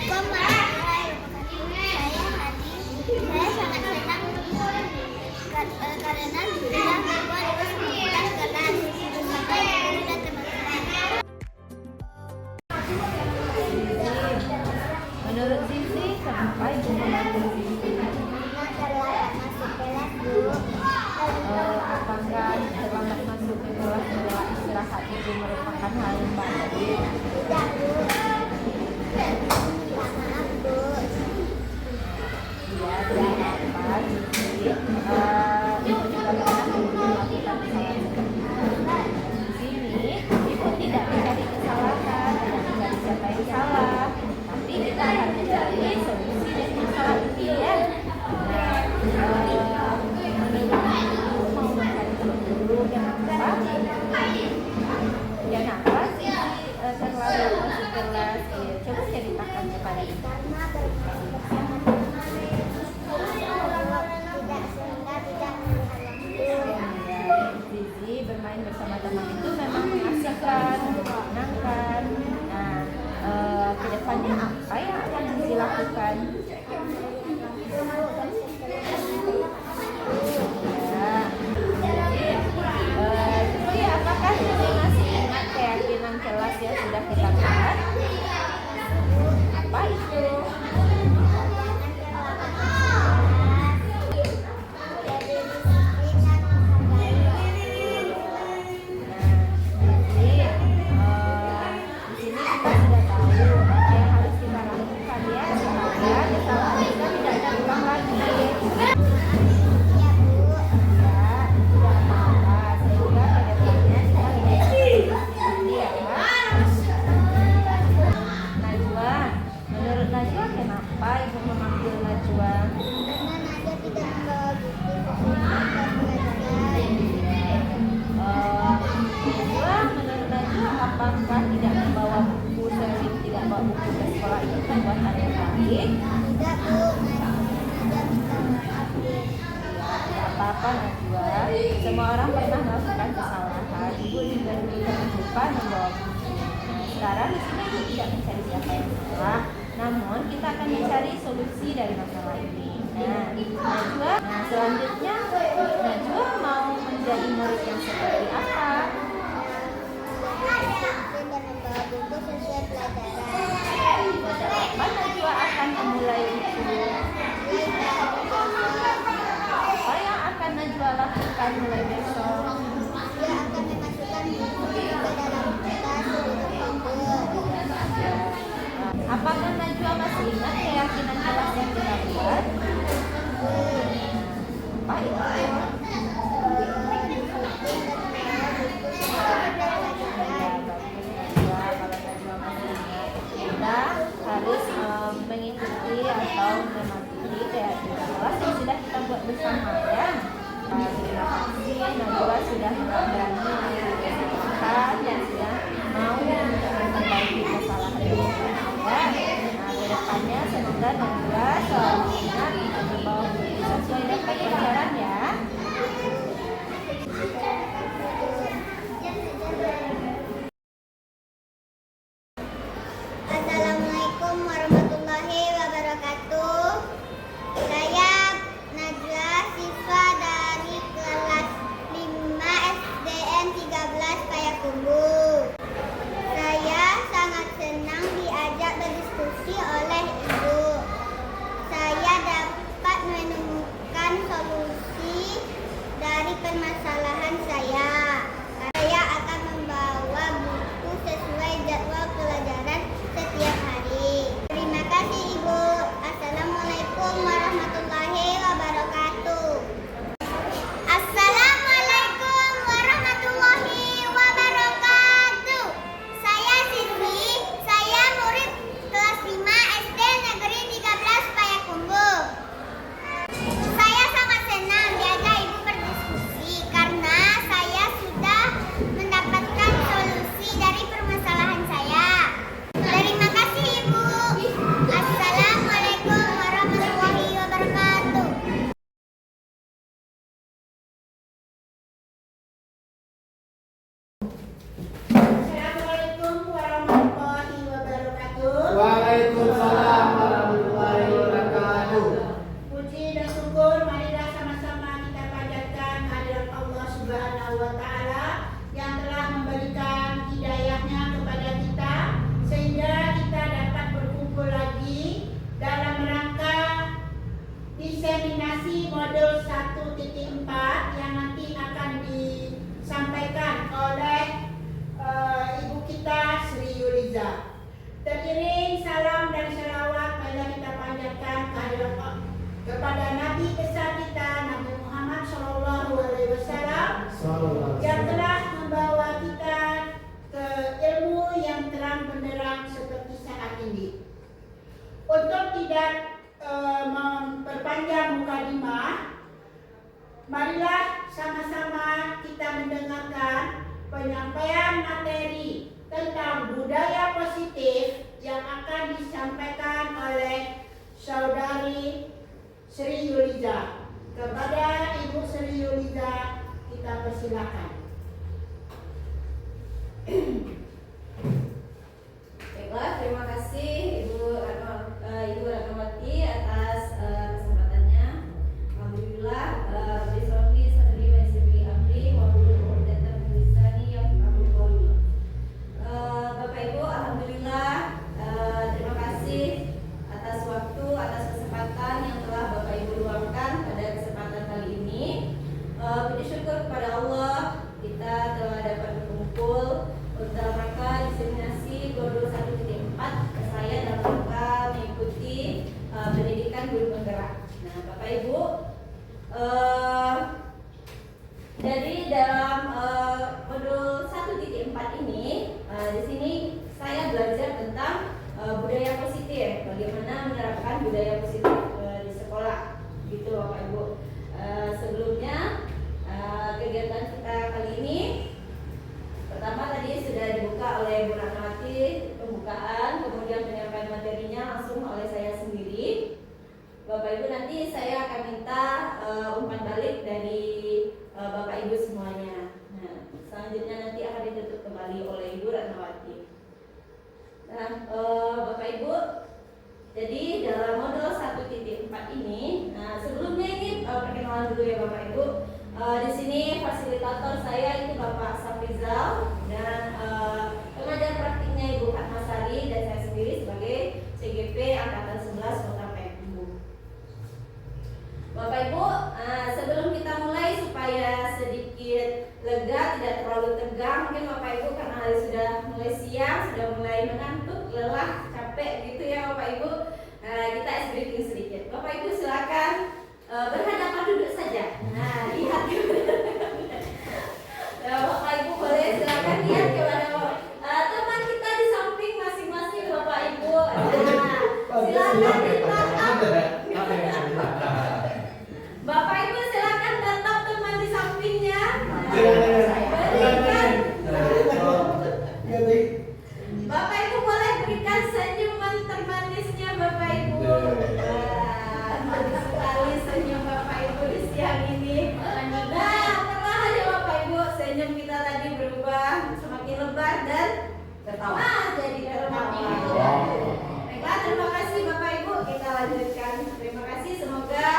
Saya sangat senang karena sudah membuat kesempatan kelas bersama guru dan teman-teman. Menurut Zizi, kenapa ibu memanggil Zizi? Terlambat masuk kelas, Bu. Apakah terlambat masuk ke kelas adalah istirahat itu merupakan hal yang baik? Tidak, Bu. Maaf, Bu. Ya, tidak apa-apa, Zizi. Ibu juga pernah melakukan kesalahan seperti itu. Di sini, ibu tidak mencari kesalahan, tidak mencari siapa yang salah, tapi kita akan mencari solusi dari masalah ini ya. Menurut ibu mau mencari guru kenapa? Kenapa sih terlalu masuk kelas? Coba ceritakan kepada ibu. Karena bermain bersama teman tidak sehingga tidak melihat waktu. Zizi bermain bersama teman itu memang mengasihkan, menyenangkan. Nah, kedepannya apa yang akan Zizi lakukan? Zizi, apakah Zizi masih ingat keyakinan kelas yang sudah kita bahas? Apa itu? Najwa, kenapa ibu memanggil Najwa? Karena Nadia tidak membawa buku Najwa, menurut Najwa, apakah tidak membawa buku, sering tidak bawa buku ke sekolah itu perbuatan yang baik? tidak, Bu. Nadia minta maaf, Bu. Tidak apa-apa Najwa, semua orang pernah melakukan kesalahan. Ibu juga dulu lupa membawa buku. Sekarang di sini ibu tidak mencari siapa yang salah, namun kita akan mencari solusi dari masalah ini. Najwa, selanjutnya Najwa mau menjadi murid yang seperti apa? Disiplin dan membawa buku sesuai pelajaran. Sejak kapan Najwa akan memulai itu? Apa yang akan Najwa lakukan mulai besok? Dia akan memasukkan buku ke dalam tas sebelum komputer. Apakah Najwa masih ingat keyakinan kelas yang kita buat? Apa itu? Kita harus mengikuti atau mematuhi keyakinan kelas yang sudah kita buat bersama ya. Terima kasih Najwa sudah berani mengikuti kesalahan dan sudah mau untuk memperbaiki kesalahan ini. Nah, kedepannya tidak memperpanjang mukadimah, marilah sama-sama kita mendengarkan penyampaian materi tentang budaya positif yang akan disampaikan oleh Saudari Sri Yuliza. Kepada Ibu Sri Yuliza kita persilakan. Baiklah, terima kasih Ibu Ratnawati atas kesempatannya. Alhamdulillah, bismillah sadri wa sirri amri wa hlul 'uqdatam min lisani yafqahu qawli. Bapak Ibu, alhamdulillah, terima kasih atas waktu, atas kesempatan yang telah Bapak Ibu luangkan pada kesempatan kali ini. Puji syukur kepada Allah, kita telah dapat berkumpul dalam rangka diseminasi Godol 1.4 saya dalam rangka mengikuti pendidikan guru penggerak. Nah, Bapak Ibu, jadi dalam modul 1.4 ini, di sini saya belajar tentang budaya positif, bagaimana menerapkan budaya positif di sekolah, gitu Bapak Ibu. Sebelumnya kegiatan kita kali ini pertama tadi sudah dibuka oleh Bu Ratnawati, pembukaan, kemudian penyampaian materinya langsung oleh saya sendiri. Bapak Ibu, nanti saya akan minta umpan balik dari Bapak Ibu semuanya. Nah, selanjutnya nanti akan ditutup kembali oleh Ibu Ratnawati. Nah, Bapak Ibu, jadi dalam modul 1.4 ini, nah sebelumnya ini perkenalan dulu ya Bapak Ibu. Di sini fasilitator saya itu Bapak Safrizal dan pengajar praktiknya Ibu Hatmasari dan saya sendiri sebagai CGP Angkatan 11 Kota Payakumbuh. Bapak Ibu, sebelum kita mulai supaya sedikit lega, tidak terlalu tegang, mungkin Bapak Ibu karena hari sudah mulai siang, sudah mulai mengantuk, lelah, capek gitu ya Bapak Ibu. Kita ice breaking sedikit. Bapak Ibu silakan berhadapan duduk saja. Nah, lihat ya, Bapak Ibu boleh silakan lihat kepada teman kita di samping masing-masing Bapak Ibu. Nah, silakan ditatap. Bapak Ibu silakan tatap teman di sampingnya. Berikan. Bapak Ibu boleh berikan senyuman termanisnya Bapak Ibu. Manis sekali senyum Bapak Ibu di siang ini. Nah, perlahan ya Bapak Ibu, senyum kita tadi berubah semakin lebar dan tertawa. Jadi tertawa. Baiklah, terima kasih Bapak Ibu. Kita lanjutkan. Terima kasih. Semoga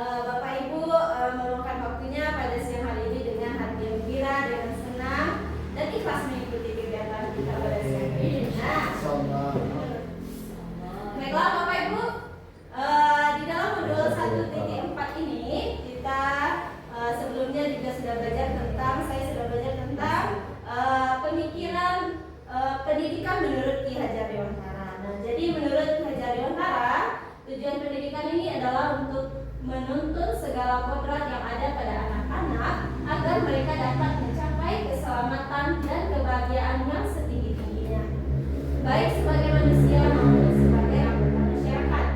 Bapak Ibu meluangkan waktunya pada siang hari ini dengan hati yang gembira, dengan senang dan ikhlas mengikuti kegiatan kita pada siang ini. Nah, baiklah Bapak Ibu, di dalam modul 1.4 ini kita sebelumnya juga sudah belajar tentang, saya sudah belajar tentang pemikiran pendidikan menurut Ki Hajar Dewantara. Nah, jadi menurut Ki Hajar Dewantara, tujuan pendidikan ini adalah untuk menuntun segala kodrat yang ada pada anak-anak agar mereka dapat mencapai keselamatan dan kebahagiaan yang setinggi-tingginya, baik sebagai manusia maupun sebagai anggota masyarakat.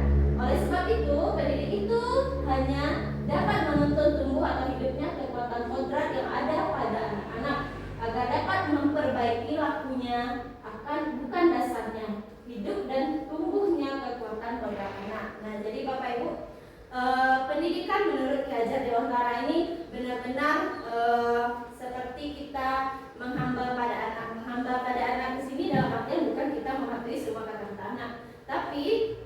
Oleh sebab itu, pendidik itu hanya dapat menuntun tumbuh atau hidupnya kekuatan kodrat yang ada pada anak-anak agar dapat memperbaiki lakunya bukan dasarnya hidup dan tumbuhnya kekuatan kodrat anak. Nah, jadi Bapak Ibu, pendidikan menurut Ki Hajar Dewantara ini benar-benar seperti kita menghamba pada anak. Menghamba pada anak di sini dalam artian bukan kita mematuhi semua kata-kata anak, tapi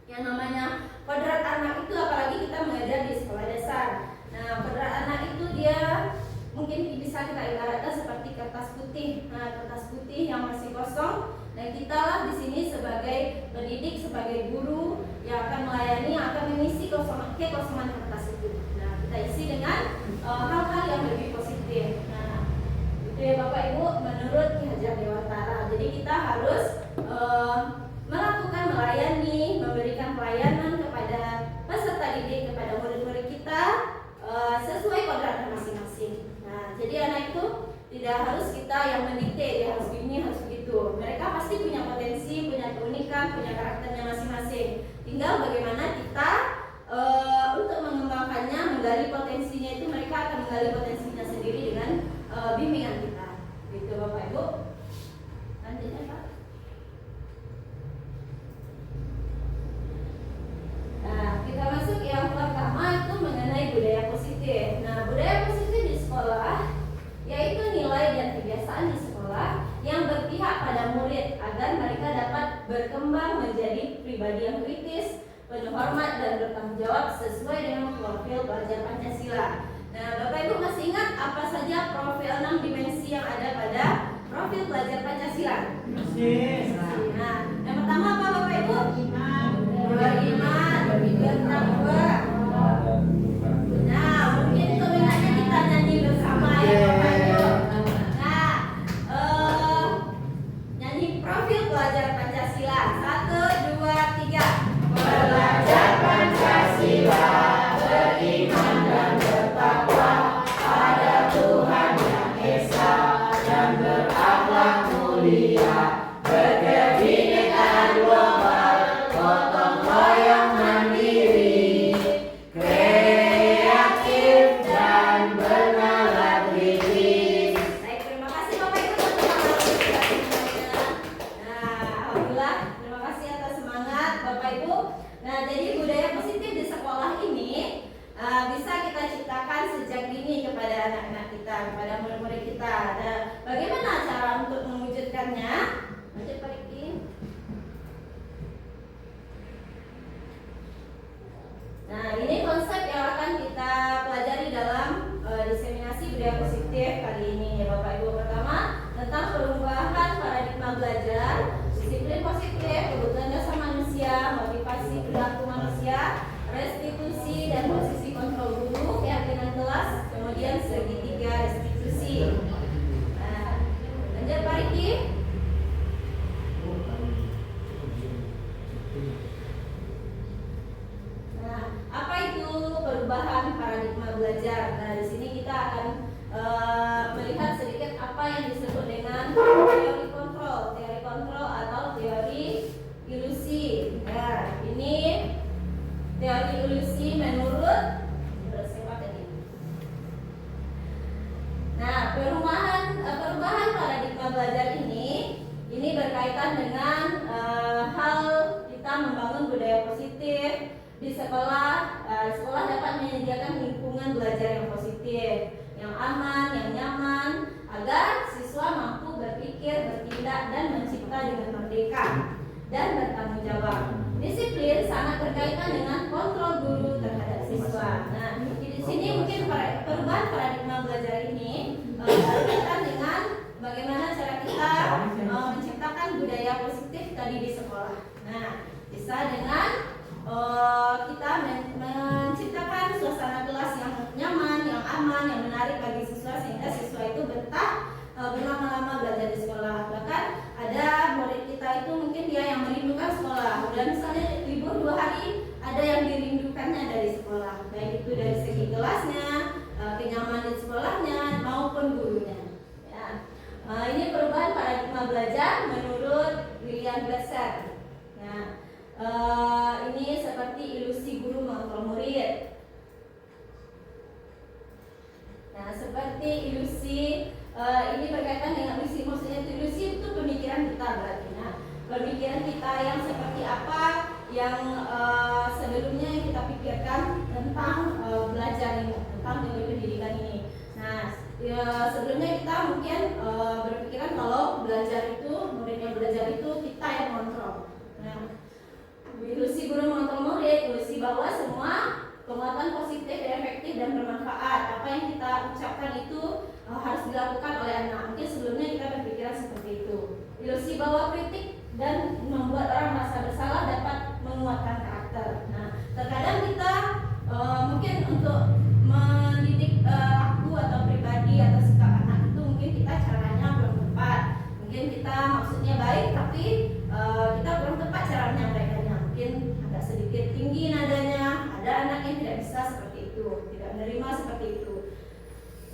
yang namanya kodrat anak itu, apalagi kita mengajar di sekolah dasar. Nah, kodrat anak itu dia mungkin bisa kita ibaratkan seperti kertas putih. Nah, kertas putih yang masih kosong. Dan kita lah di sini sebagai pendidik, sebagai guru yang akan melayani, yang akan mengisi kekosongan kertas itu. Nah, kita isi dengan hal-hal yang lebih positif. Nah, itu ya Bapak Ibu menurut Ki Hajar Dewantara. Jadi kita harus melakukan melayani, memberikan pelayanan kepada peserta didik, kepada murid-murid kita sesuai kodratnya masing-masing. Nah, jadi anak itu tidak harus kita yang mendikte, dia harus begini, harus begitu. Mereka pasti punya potensi, punya keunikan, punya karakternya masing-masing. Tinggal bagaimana kita untuk mengembangkannya, menggali potensinya itu mereka akan menggali potensinya sendiri dengan bimbingan kita. Gitu Bapak Ibu. Lanjutnya Pak. Nah, kita masuk yang pertama itu mengenai budaya positif. Nah, budaya positif di sekolah yaitu nilai dan kebiasaan di sekolah yang berpihak pada murid agar mereka dapat berkembang menjadi pribadi yang kritis, penuh hormat dan bertanggung jawab sesuai dengan profil pelajar Pancasila. Nah, Bapak Ibu masih ingat apa saja profil 6 dimensi yang ada pada profil pelajar Pancasila? Nah, yang pertama apa Bapak Ibu? Beriman, bertakwa. Nah, mungkin kemudiannya kita nyanyi bersama ya Bapak Ibu. Nah, nyanyi profil pelajar Pancasila. 1, 2, 3. Belajar Pancasila, beriman dan bertakwa pada Tuhan Yang Esa dan berakhlak mulia, berkebinekaan global, gotong royong mandiri, kreatif dan bernalar kritis. Baik, terima kasih Bapak Ibu atas semangatnya. Nah, alhamdulillah, terima kasih atas semangat Bapak Ibu. Nah, jadi budaya positif di sekolah ini bisa kita ciptakan sejak dini kepada anak-anak kita, kepada murid-murid kita. Nah, bagaimana cara untuk mewujudkannya? Lanjut Pak Riki. Nah, ini konsep yang akan kita pelajari dalam diseminasi budaya positif kali ini ya Bapak Ibu. Pertama, tentang perubahan paradigma belajar, disiplin positif, kebutuhan dasar manusia, motivasi perilaku manusia, restitusi dan posisi kontrol guru, keyakinan kelas, kemudian segitiga restitusi. Nah, lanjut Pak Riki. Nah, apa itu perubahan paradigma belajar? Nah, di sini kita akan melihat sedikit apa yang disebut dengan teori kontrol atau teori ilusi. Nah, ini teori ilusi menurut siapa tadi? Nah, perubahan paradigma belajar ini berkaitan dengan hal kita membangun budaya positif di sekolah. Sekolah dapat menyediakan lingkungan belajar yang positif, yang aman, yang nyaman, agar siswa mampu berpikir, bertindak, dan mencipta dengan merdeka dan bertanggung jawab. Disiplin sangat berkaitan dengan kontrol guru terhadap siswa. Nah, di sini mungkin perubahan paradigma belajar ini berkaitan dengan bagaimana cara kita menciptakan budaya positif tadi di sekolah. Nah, bisa dengan kita menciptakan suasana kelas yang nyaman, yang aman, yang menarik bagi siswa sehingga siswa itu betah berlama-lama belajar di sekolah. Bahkan ada murid kita itu mungkin dia yang merindukan sekolah. Dan misalnya libur 2 hari, ada yang dirindukannya dari sekolah, baik itu dari segi kelasnya, kenyamanan di sekolahnya maupun gurunya. Ya. Ini perubahan paradigma belajar menurut William Glasser. Nah, ini seperti ilusi guru mengontrol murid. Nah, seperti ilusi ini berkaitan dengan ilusi, maksudnya ilusi itu pemikiran kita berarti. Nah, pemikiran kita yang seperti apa yang sebelumnya yang kita pikirkan tentang belajar ini, tentang teori pendidikan ini. Nah, sebelumnya kita mungkin berpikiran kalau belajar itu, murid yang belajar itu kita yang kontrol. Nah, ilusi guru mengontrol murid, ilusi bahwa semua penguatan positif, efektif dan bermanfaat. Apa yang kita ucapkan itu harus dilakukan oleh anak. Mungkin sebelumnya kita berpikiran seperti itu. Ilusi bahwa kritik dan membuat orang merasa bersalah dapat menguatkan karakter. Nah, terkadang kita mungkin untuk mendidik aku atau pribadi atau sikap anak itu mungkin kita caranya belum tepat. Mungkin kita maksudnya baik tapi kita belum tepat cara menyampaikannya. Mungkin agak sedikit tinggi nadanya. Ada anak yang tidak bisa seperti itu, tidak menerima seperti itu.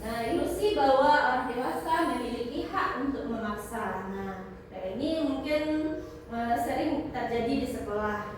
Nah, ilusi bahwa orang dewasa memiliki hak untuk memaksa. Nah, ini mungkin sering terjadi di sekolah.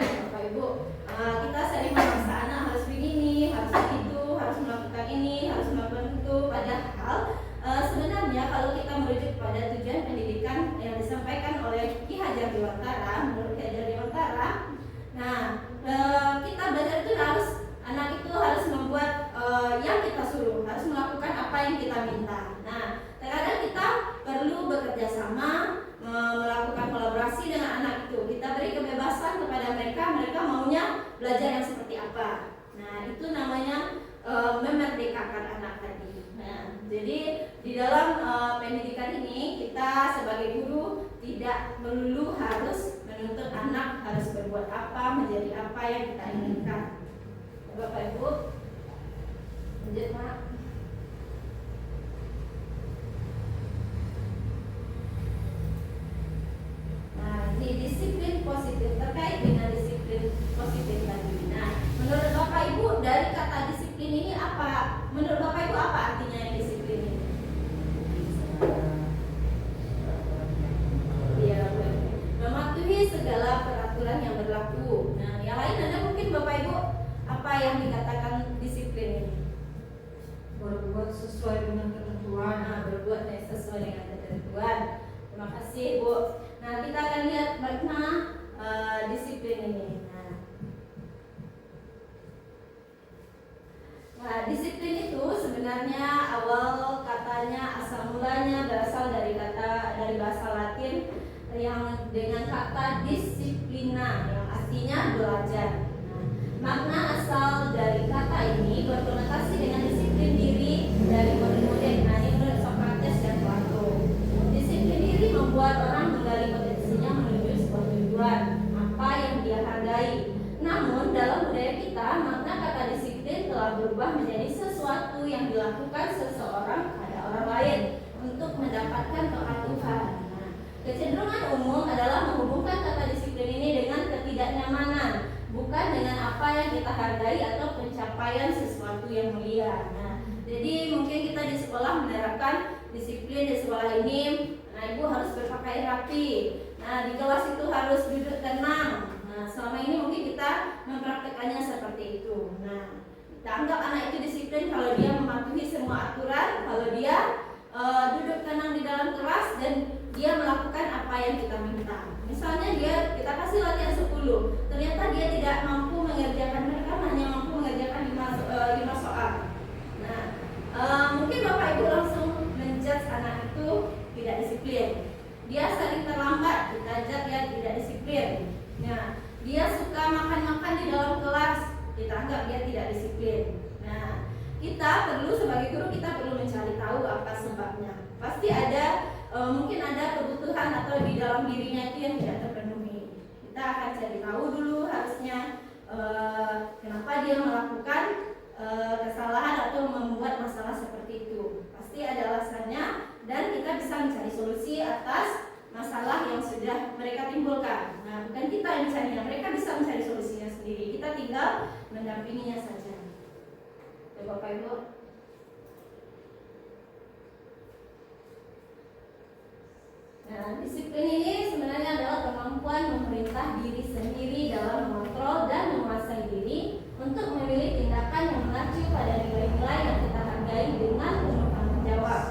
sebagai guru tidak melulu harus menuntut anak harus berbuat apa, menjadi apa yang kita inginkan. Bapak Ibu, lanjut Mak. Nah, ini disiplin positif, terkait dengan disiplin positif tadi. Nah, menurut Bapak Ibu dari kata disiplin ini apa? Menurut Bapak Ibu apa artinya yang disiplin ini? Iya, mematuhi segala peraturan yang berlaku. Nah, yang lain ada mungkin Bapak Ibu apa yang dikatakan disiplin ini? Berbuat sesuai dengan ketentuan. Nah, berbuat sesuai dengan ketentuan. Terima kasih Bu. Nah, kita akan lihat makna disiplin ini. Nah, disiplin itu sebenarnya awal katanya asal mulanya berasal dari bahasa Latin yang dengan kata disiplina yang artinya belajar. Nah, makna asal dari kata ini berkonotasi dengan disiplin diri dari murid-murid. Nah, ini menurut Socrates dan Plato. Disiplin diri membuat orang menggali potensinya menuju sebuah tujuan apa yang dia hargai. Namun dalam budaya kita makna kata disiplin telah berubah menjadi sesuatu yang dilakukan seseorang pada orang lain untuk mendapatkan kepatuhan. Nah, kecenderungan umum adalah menghubungkan kata disiplin ini dengan ketidaknyamanan, bukan dengan apa yang kita hargai atau pencapaian sesuatu yang mulia. Nah, jadi mungkin kita di sekolah menerapkan disiplin di sekolah ini. Nah, ibu harus berpakaian rapi. Nah, di kelas itu harus duduk tenang. Nah, selama ini mungkin kita mempraktekannya seperti itu. Nah, kita anggap anak itu disiplin kalau dia mematuhi semua aturan, kalau dia duduk tenang di dalam kelas dan dia melakukan apa yang kita minta. Misalnya kita kasih latihan 10, ternyata dia tidak mampu mengerjakan, mereka hanya mampu mengerjakan 5 soal. Nah, mungkin Bapak Ibu langsung menjudge anak itu tidak disiplin. Dia sering terlambat, kita judge dia tidak disiplin. Nah, dia suka makan-makan di dalam kelas, kita anggap dia tidak disiplin. Nah, kita perlu sebagai guru kita perlu mencari tahu apa sebabnya. Pasti ada mungkin ada kebutuhan atau di dalam dirinya itu yang tidak terpenuhi. Kita akan cari tahu dulu harusnya kenapa dia melakukan kesalahan atau membuat masalah seperti itu. Pasti ada alasannya dan kita bisa mencari solusi atas masalah yang sudah mereka timbulkan. Nah, bukan kita yang mencarinya, mereka bisa mencari solusinya sendiri. Kita tinggal mendampinginya saja. Bapak Ibu. Nah, disiplin ini sebenarnya adalah kemampuan memerintah diri sendiri dalam mengontrol dan menguasai diri untuk memilih tindakan yang mengacu pada nilai-nilai yang kita hargai dengan penuh tanggung jawab.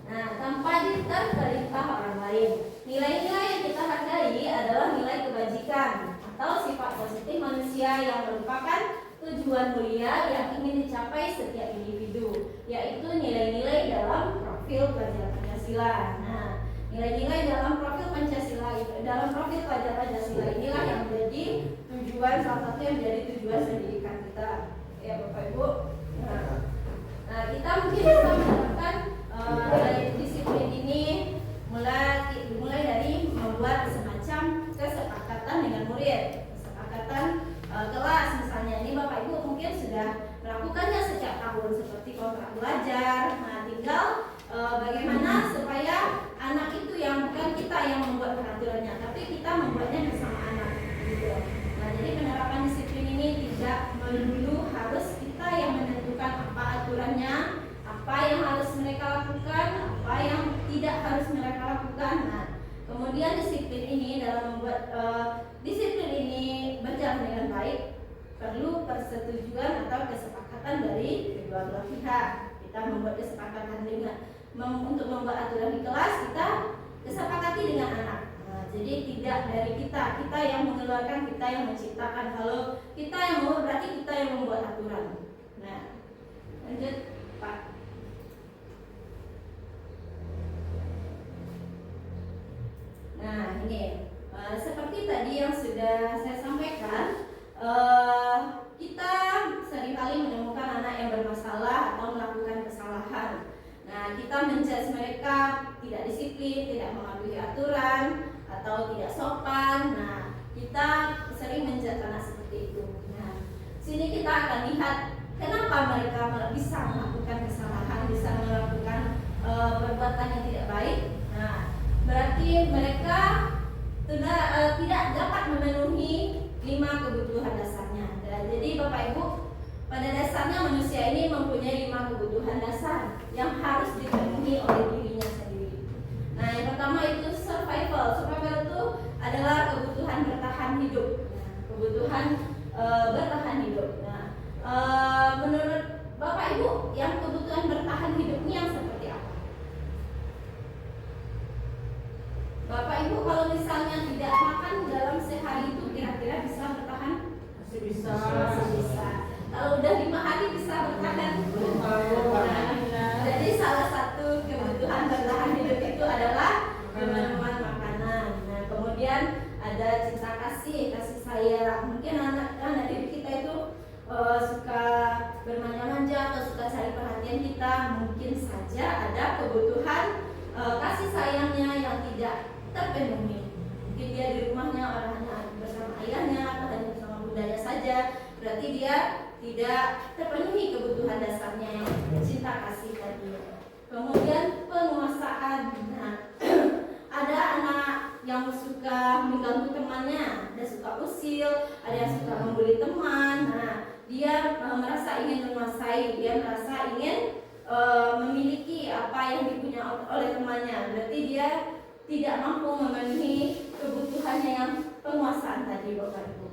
Nah, tanpa diterperintah orang lain. Nilai-nilai yang kita hargai adalah nilai kebajikan atau sifat positif manusia yang merupakan tujuan mulia yang ingin dicapai setiap individu, yaitu nilai-nilai dalam profil pelajar Pancasila. Nah, nilai-nilai dalam profil pelajar Pancasila inilah yang menjadi tujuan, salah satu yang menjadi tujuan pendidikan kita, ya Bapak Ibu. Nah, kita mungkin bisa menerapkan disiplin ini mulai dari membuat semacam kesepakatan dengan murid, kesepakatan kelas misalnya. Ini Bapak Ibu mungkin sudah melakukannya sejak tahun seperti kontrak belajar. Nah, tinggal bagaimana supaya anak itu yang bukan kita yang membuat peraturannya, tapi kita membuatnya bersama anak gitu. Nah, jadi penerapan disiplin ini tidak melulu harus kita yang menentukan apa aturannya, apa yang harus mereka lakukan, apa yang tidak harus mereka lakukan. Nah, kemudian disiplin ini dalam membuat disiplin ini berjalan dengan baik perlu persetujuan atau kesepakatan dari kedua belah pihak. Kita membuat kesepakatan untuk membuat aturan di kelas, kita kesepakati dengan anak. Nah, jadi tidak dari kita yang mengeluarkan, kita yang menciptakan. Kalau kita yang mau, berarti kita yang membuat aturan. Nah, lanjut Pak. Nah, ini seperti tadi yang sudah saya sampaikan, kita kita menjudge mereka tidak disiplin, tidak mematuhi aturan, atau tidak sopan. Nah, kita sering menjudge anak seperti itu. Nah, sini kita akan lihat kenapa mereka bisa melakukan kesalahan, bisa melakukan perbuatan yang tidak baik. Nah, berarti mereka tidak dapat memenuhi 5 kebutuhan dasarnya. Dan jadi Bapak Ibu, pada dasarnya manusia ini mempunyai 5 kebutuhan dasar yang harus dipenuhi oleh dirinya sendiri. Nah, yang pertama itu survival. Survival itu adalah kebutuhan bertahan hidup. Nah, kebutuhan bertahan hidup. Nah, menurut Bapak Ibu, yang kebutuhan bertahan hidup ini yang seperti apa? Bapak Ibu kalau misalnya tidak makan dalam sehari itu kira-kira bisa bertahan? Masih bisa. Masih bisa. Kalau udah 5 hari bisa bertahan? Jadi salah satu kebutuhan bertahan hidup itu adalah memenuhi makanan. Nah, kemudian ada cinta kasih sayang. Mungkin anak didik kita itu suka bermanja-manja atau suka cari perhatian kita. Mungkin saja ada kebutuhan kasih sayangnya yang tidak terpenuhi. Mungkin dia di rumahnya orangnya bersama ayahnya atau hanya bersama bundanya saja. Berarti dia tidak terpenuhi kebutuhan dasarnya, cinta kasih tadi. Kemudian penguasaan. Nah, ada anak yang suka mengganggu temannya, ada suka usil, ada yang suka membuli teman. Nah, dia merasa ingin menguasai, dia merasa ingin memiliki apa yang dipunya oleh temannya. Berarti dia tidak mampu memenuhi kebutuhannya yang penguasaan tadi, Bapak Ibu.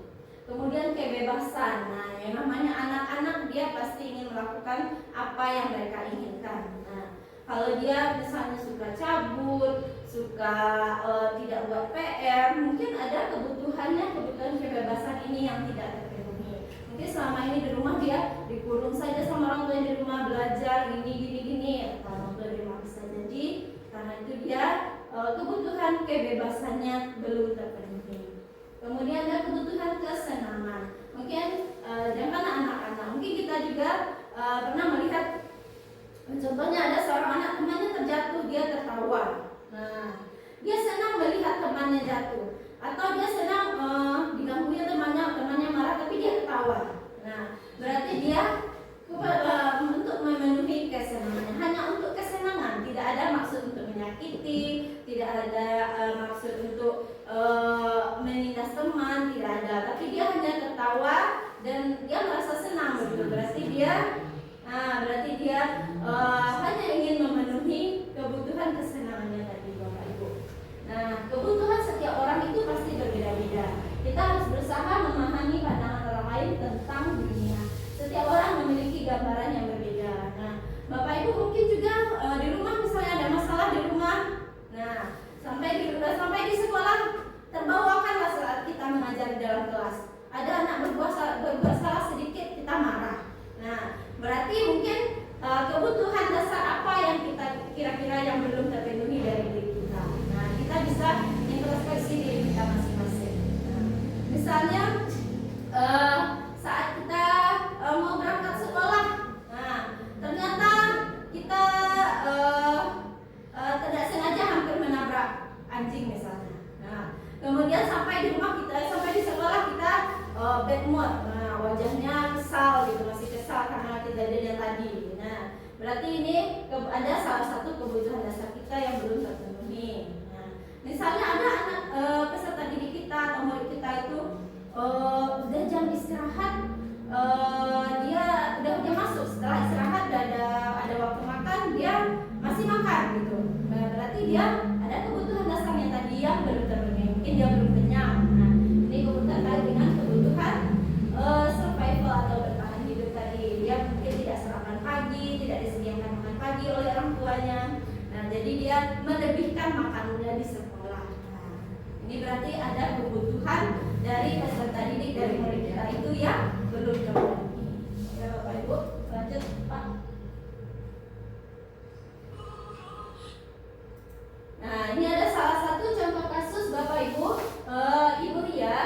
Kemudian kebebasan. Nah, yang namanya anak-anak dia pasti ingin melakukan apa yang mereka inginkan. Nah, kalau dia misalnya suka cabut, suka tidak buat PR, mungkin ada kebutuhan kebebasan ini yang tidak terpenuhi. Mungkin selama ini di rumah dia dikurung saja sama orang tua di rumah, belajar gini. Orang tua di rumah bisa jadi karena itu dia kebutuhan kebebasannya belum terpenuhi. Kemudian ada kebutuhan kesenangan. Mungkin jangan anak-anak, mungkin kita juga pernah melihat contohnya ada seorang anak temannya terjatuh, dia tertawa. Nah, dia senang melihat temannya jatuh, atau dia senang diganggunya temannya marah tapi dia ketawa. Nah, berarti dia untuk memenuhi kesenangannya, hanya untuk kesenangan, tidak ada maksud untuk menyakiti, tidak ada maksud untuk menindas teman, tidak ada, tapi dia hanya tertawa dan dia merasa senang begitu. Berarti dia hanya ingin memenuhi kebutuhan kesenangannya tadi, Bapak Ibu. Nah, kebutuhan setiap orang itu pasti berbeda-beda. Kita harus berusaha memahami pandangan orang lain tentang dunia. Setiap orang memiliki gambaran yang berbeda. Nah, Bapak Ibu mungkin juga di rumah misalnya ada masalah di rumah. Nah, sampai di sekolah terbawakanlah saat kita mengajar di dalam kelas. Ada anak berbuat salah sedikit, kita marah. Nah, berarti mungkin kebutuhan dasar apa yang kita kira-kira yang belum terpenuhi dari diri kita. Nah, kita bisa introspeksi diri kita masing-masing. Nah, misalnya saat kita mau berangkat sekolah, nah ternyata kita tidak sengaja hampir menabrak anjing misalnya. Nah, kemudian sampai di sekolah kita bad mood, nah wajahnya kesal gitu, masih kesal karena kejadian yang tadi. Nah, berarti ini ada salah satu kebutuhan dasar kita yang belum terpenuhi. Nah, misalnya ada anak peserta didik kita atau murid kita itu udah jam istirahat, dia udah masuk, setelah istirahat ada waktu makan, dia masih makan gitu. Nah, berarti dia ada kebutuhan dasarnya tadi yang belum terpenuhi, mungkin dia belum kenyang. Nah, ini kebutuhan tadi dengan kebutuhan survival atau bertahan hidup tadi. Dia mungkin tidak sarapan pagi, tidak disediakan makan pagi oleh orang tuanya. Nah, jadi dia melebihkan makanannya di sekolah. Nah, ini berarti ada kebutuhan dari peserta didik, dari murid kita itu yang belum terpenuhi. Ya, Bapak Ibu, lanjut Pak. Nah, ini ada salah satu contoh kasus Bapak Ibu. Ibu Ria,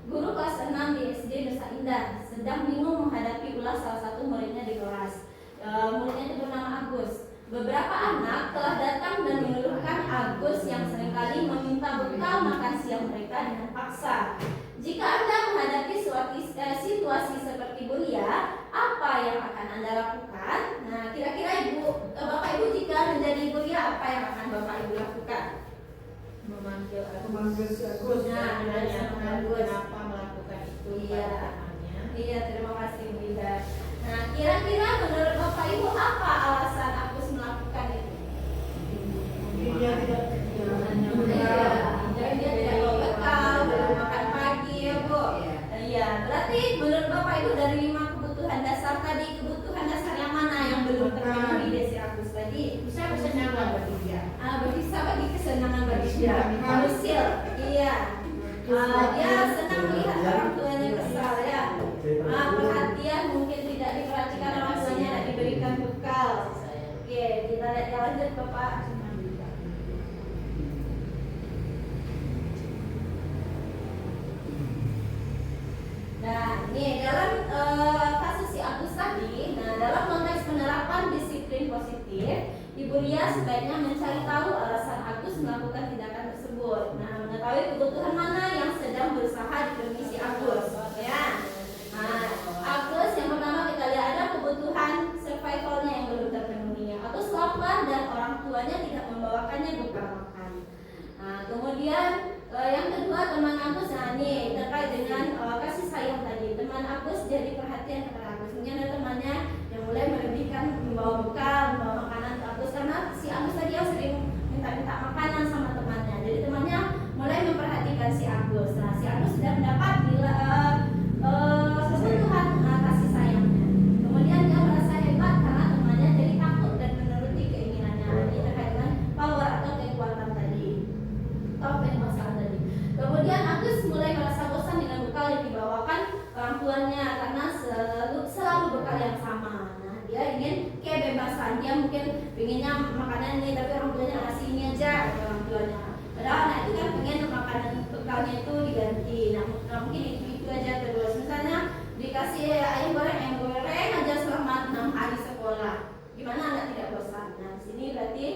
guru kelas 6 di SD Nusa Indah, sedang bingung menghadapi ulas salah satu muridnya di kelas. Muridnya itu bernama Agus. Beberapa anak telah datang dan mengeluhkan Agus yang seringkali meminta bekal makan siang mereka dengan paksa. Jika Anda menghadapi situasi seperti Bulia, apa yang akan Anda lakukan? Nah, kira-kira Bapak Ibu jika menjadi Bulia, apa yang akan Bapak Ibu lakukan? Memanggil si Agus. Nah, Menanyakan kenapa melakukan itu Iya. pada temannya. Iya, terima kasih Bu Ida. Nah, kira-kira menurut Bapak Ibu apa alasan Agus melakukan itu? Mungkin dia tidak Iya, jadi dia tidak bawa bekal, belum makan pagi ya Bu. Iya, berarti menurut Bapak Ibu dari 5 kebutuhan dasar tadi, kebutuhan dasar yang mana yang belum terpenuhi Desi Agus tadi? Bisa kesenangan bagi dia. Bisa bagi kesenangan bagi dia. Manusia, iya. Dia senang melihat orang tuanya kesal ya. Perhatian mungkin tidak diperhatikan orang tuanya, tidak diberikan bekal. Oke, kita lanjut Bapak. Nah, ini dalam kasus si Agus tadi, nah dalam konteks penerapan disiplin positif, Ibu Lia sebaiknya mencari tahu alasan Agus melakukan tindakan tersebut. Nah, mengetahui kebutuhan mana yang sedang berusaha dipenuhi si Agus, ya. Nah, Agus yang pertama kita lihat ada kebutuhan survivalnya yang belum terpenuhi. Agus lapar dan orang tuanya tidak membawakannya bekal makan. Nah, kemudian yang kedua teman Agus, nah ini terkait dengan kasih sayang tadi. Teman Agus jadi perhatian kepada Agus. Mungkin ada temannya yang mulai melebihkan membawa bekal, membawa makanan ke Agus karena si Agus tadi yang sering minta-minta makanan sama temannya. Jadi temannya mulai memperhatikan si Agus. Nah, si Agus sudah mendapat kebutuhan kasih sayangnya. Kemudian dia merasa hebat karena temannya jadi takut dan menuruti keinginannya. Ini terkait dengan power atau kekuatan tadi. Topeng masalah tadi. Kemudian Agus mulai merasa bosan dengan bekal yang dibawakan orang tuanya karena selalu bekal yang sama. Nah, dia ingin kebebasan. Dia mungkin pengennya makanan ini tapi orang tuanya ngasih ini aja ke orang tuanya. Padahal anak itu kan pengen makanan bekalnya itu diganti. Nah, mungkin itu aja terus. Misalnya dikasih ayam goreng aja selama 6 hari sekolah. Gimana anak tidak bosan? Nah, di sini berarti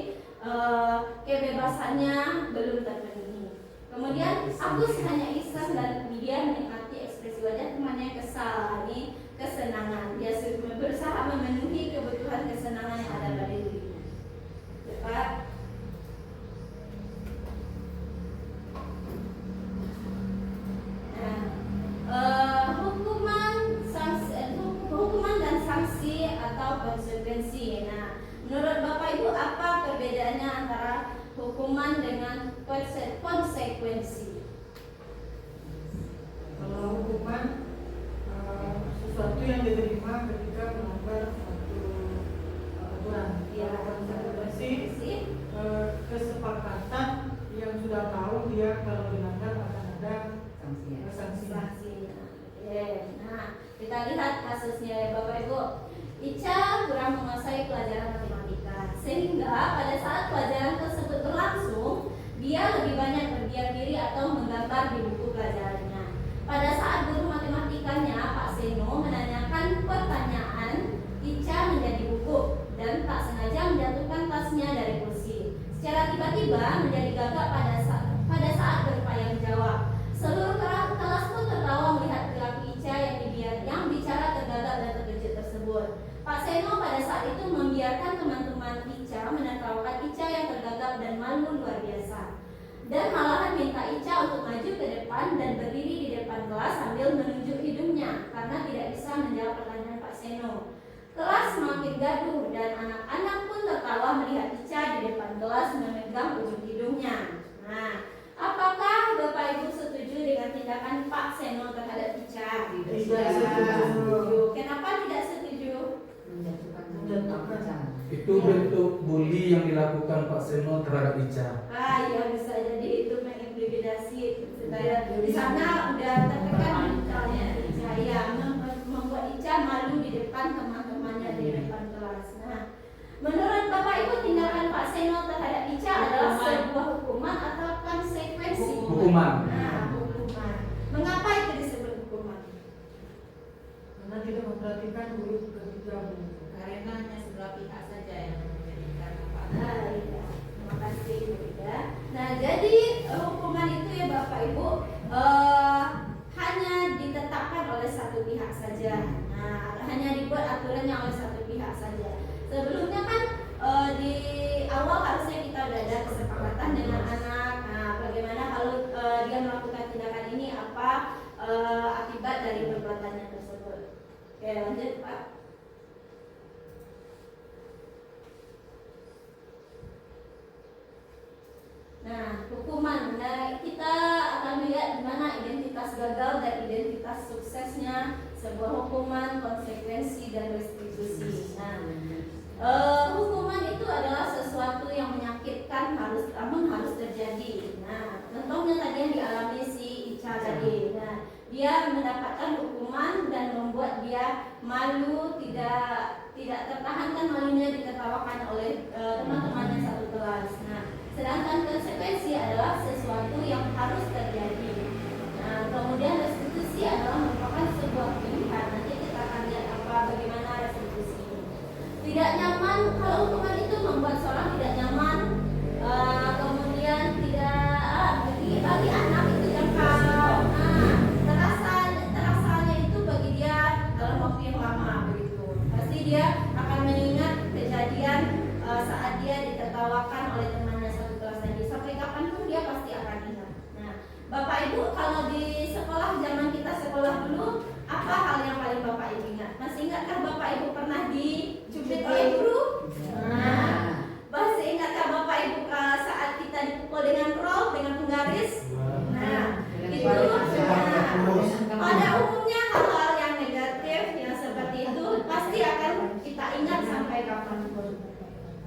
kebebasannya belum terpenuhi. Kemudian Agus hanya iseng dan dia menikmati ekspresi wajah temannya yang kesal. Ini kesenangan. Dia berusaha memenuhi kebutuhan kesenangan yang ada pada dirinya. Pak. Hukuman dan sanksi atau konsekuensi. Nah, menurut Bapak Ibu apa perbedaannya antara hukuman dengan konsekuensi? Kalau hukuman sesuatu yang diterima ketika melanggar suatu aturan. Ya, Konsekuensi kesepakatan yang sudah tahu dia kalau dilanggar akan ada sanksi. Nah, kita lihat kasusnya ya Bapak Ibu. Ica kurang menguasai pelajaran matematika, sehingga pada saat pelajaran tersebut berlangsung, dia lebih banyak berdiam diri atau menggambar di buku pelajarannya. Pada saat guru matematikanya, Pak Seno, menanyakan pertanyaan, Ica menjadi gugup dan tak sengaja menjatuhkan tasnya dari kursi. Secara tiba-tiba menjadi gagap pada saat berupaya menjawab. Seluruh kelas pun tertawa melihat perilaku Ica yang bicara tergagap dan terkejut tersebut. Pak Seno pada saat itu membiarkan teman-teman Ica menertawakan Ica yang tergagap dan malu luar biasa. Dan malahan minta Ica untuk maju ke depan dan berdiri di depan kelas sambil menunjuk hidungnya karena tidak bisa menjawab pertanyaan Pak Seno. Kelas semakin gaduh dan anak-anak pun tertawa melihat Ica di depan kelas memegang ujung hidungnya. Nah, apakah Bapak Ibu setuju dengan tindakan Pak Seno terhadap Ica? Tidak setuju. Kenapa tidak setuju? Itu bentuk bully yang dilakukan Pak Seno terhadap Ica. Ya bisa jadi itu mengintimidasi supaya di sana udah tertekan mentalnya Ica ya, membuat Ica malu di depan teman-temannya di depan kelas. Nah, menurut Bapak Ibu tindakan Pak Seno terhadap Ica adalah sebuah hukuman atau konsekuensi? Hukuman. Nah, hukuman. Mengapa itu disebut hukuman? Karena tidak memperhatikan guru ketiga. Karena hanya sebelah pihak saja yang memberikan Nah, iya. Terima kasih Bu Ida. Nah, jadi hukuman itu ya Bapak Ibu hanya ditetapkan oleh satu pihak saja. Nah, hanya dibuat aturannya oleh satu pihak saja. Sebelumnya kan di awal harusnya kita udah ada kesepakatan dengan anak. Nah, bagaimana kalau dia melakukan tindakan ini, apa akibat dari perbuatannya tersebut. Oke, lanjut Pak. Nah, hukuman. Nah, kita akan lihat di mana identitas gagal dan identitas suksesnya sebuah hukuman, konsekuensi dan restitusi. Nah, hukuman itu adalah sesuatu yang menyakitkan, namun harus terjadi. Nah, contohnya tadi yang dialami si Ica tadi. Nah, dia mendapatkan hukuman dan membuat dia malu, tidak tertahankan malunya, ditertawakan oleh teman-temannya satu kelas. Nah, sedangkan konsekuensi adalah sesuatu yang harus terjadi. Nah, kemudian restitusi adalah merupakan sebuah pilihan. Nanti kita akan lihat bagaimana restitusi ini. Tidak nyaman, kalau hukuman itu membuat seorang tidak nyaman, kemudian tidak bagi anak itu jangkau. Nah, terasanya itu bagi dia dalam waktu yang lama begitu. Pasti dia akan mengingat kejadian saat dia ditertawakan oleh temannya satu kelas tadi. Sampai kapanpun dia pasti akan ingat. Nah, Bapak Ibu, kalau di sekolah zaman kita sekolah dulu, apa hal yang paling Bapak Ibu ingat? Masih ingatkah Bapak Ibu pernah dicubit oleh guru? Nah, masih ingatkah Bapak Ibu saat kita dipukul dengan roll, dengan penggaris? Nah, itu. Nah, pada umumnya hal-hal yang negatif yang seperti itu pasti akan kita ingat sampai kapanpun.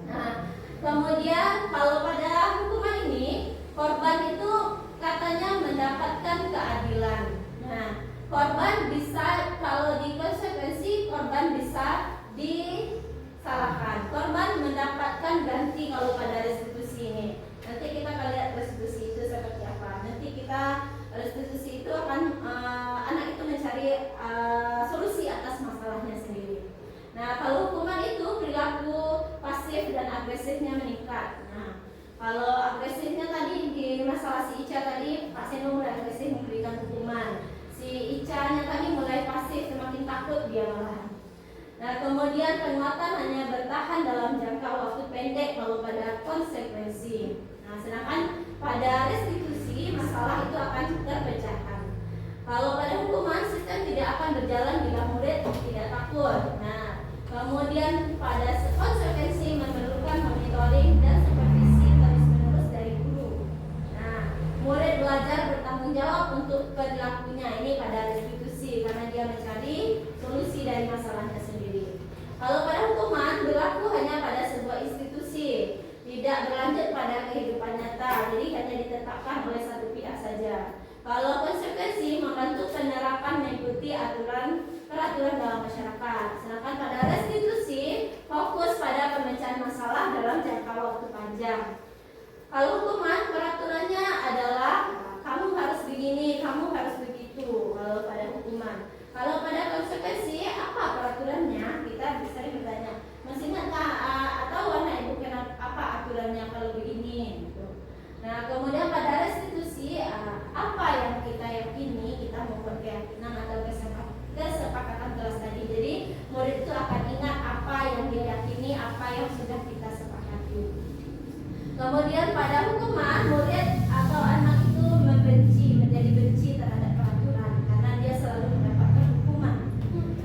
Nah, kemudian kalau pada hukuman ini, korban itu katanya mendapatkan keadilan. Nah, korban bisa, kalau di konsekuensi korban bisa disalahkan. Korban mendapatkan ganti kalau pada restitusi ini. Nanti kita akan lihat restitusi itu seperti apa. Nanti kita restitusi itu akan anak itu mencari solusi atas masalahnya sendiri. Nah, kalau hukuman itu perilaku pasif dan agresifnya meningkat. Nah, kalau agresifnya tadi di masalah si Ica tadi, Pak Seno mulai agresif memberikan hukuman. Si Ica-nya tadi mulai pasif, semakin takut dia malahan. Nah, kemudian penguatan hanya bertahan dalam jangka waktu pendek kalau pada konsekuensi. Nah, sedangkan pada restitusi masalah itu akan terpecahkan. Kalau pada hukuman sistem tidak akan berjalan bila murid tidak takut. Nah, kemudian pada konsekuensi memerlukan monitoring dan supervisi terus-menerus dari guru. Nah, murid belajar bertanggung jawab untuk perilakunya ini pada restitusi karena dia mencari solusi dari masalahnya sendiri. Kalau pada hukuman berlaku hanya pada sebuah institusi, tidak berlanjut pada kehidupan nyata, jadi hanya ditetapkan oleh satu pihak saja. Kalau konsekuensi membantu penerapan mengikuti peraturan dalam masyarakat. Sedangkan pada restitusi fokus pada pemecahan masalah dalam jangka waktu panjang. Kalau hukuman peraturannya adalah kamu harus begini, kamu harus begitu. Kalau pada hukuman, kalau pada konsekuensi apa peraturannya? Kita bisa bertanya, masih ingatkah atau warna ibu kenapa apa aturannya kalau begini? Nah, kemudian pada restitusi apa yang kita yakini, kita membuat keyakinan atau kesepakatan kelas tadi. Jadi murid itu akan ingat apa yang dia yakini, apa yang sudah kita sepakati. Kemudian pada hukuman, murid atau anak itu menjadi benci terhadap peraturan karena dia selalu mendapatkan hukuman.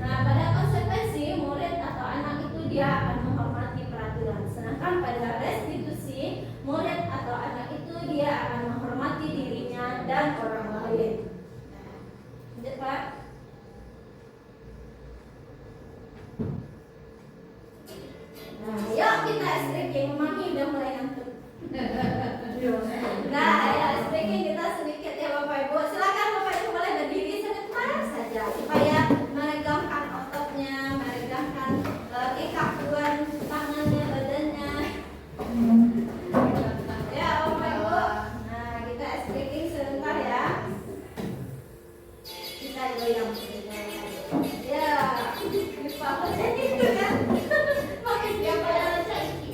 Nah, pada konsekuensi murid atau anak itu dia akan menghormati peraturan. Sedangkan pada restitusi, murid atau anak itu dia akan menghormati dirinya dan orang lain. Lanjut Pak. Nah, yuk kita stretching, Mami udah mulai ngantuk. Nah, ya stretching kita sedikit ya Bapak Ibu. Silakan Bapak Ibu boleh berdiri sebentar saja supaya meregangkan ototnya, meregangkan kekakuan tangannya, badannya. Ya Bapak Ibu. Nah, kita stretching sebentar ya. Kita goyang sebentar. Ya, lupa apa itu kan? Makin dia pada lagi.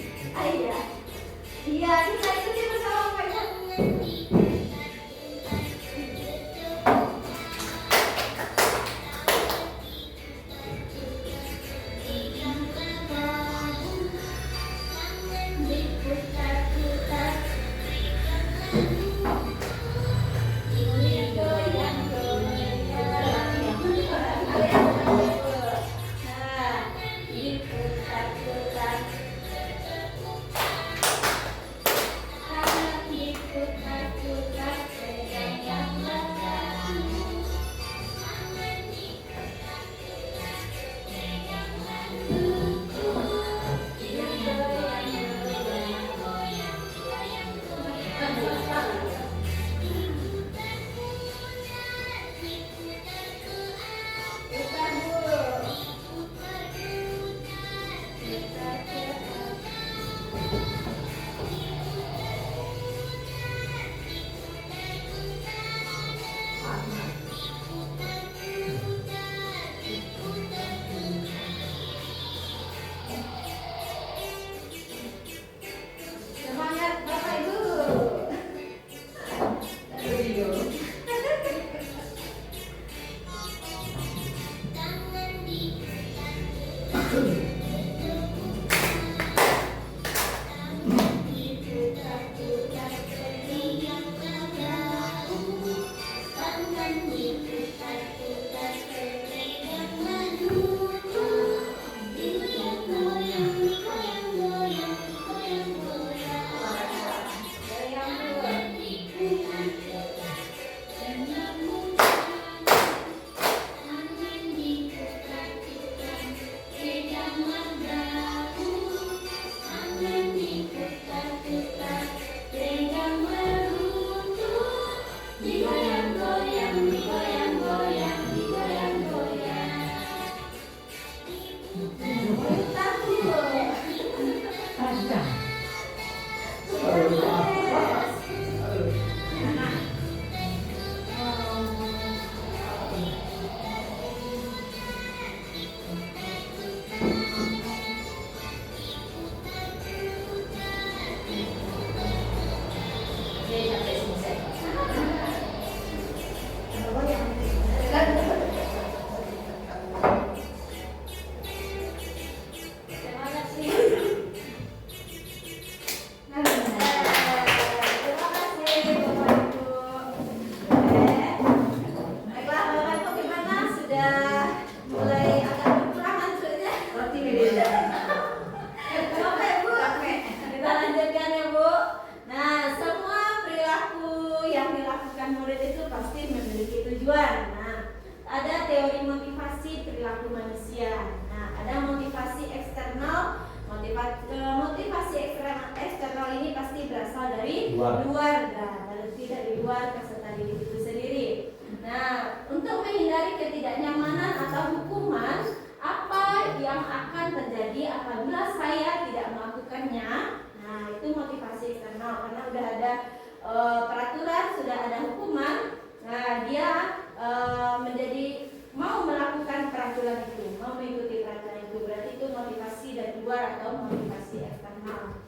akan terjadi apabila saya tidak melakukannya. Nah, itu motivasi eksternal karena udah ada peraturan, sudah ada hukuman. Nah, dia menjadi mau melakukan peraturan itu, mau mengikuti peraturan itu. Berarti itu motivasi dari luar atau motivasi eksternal.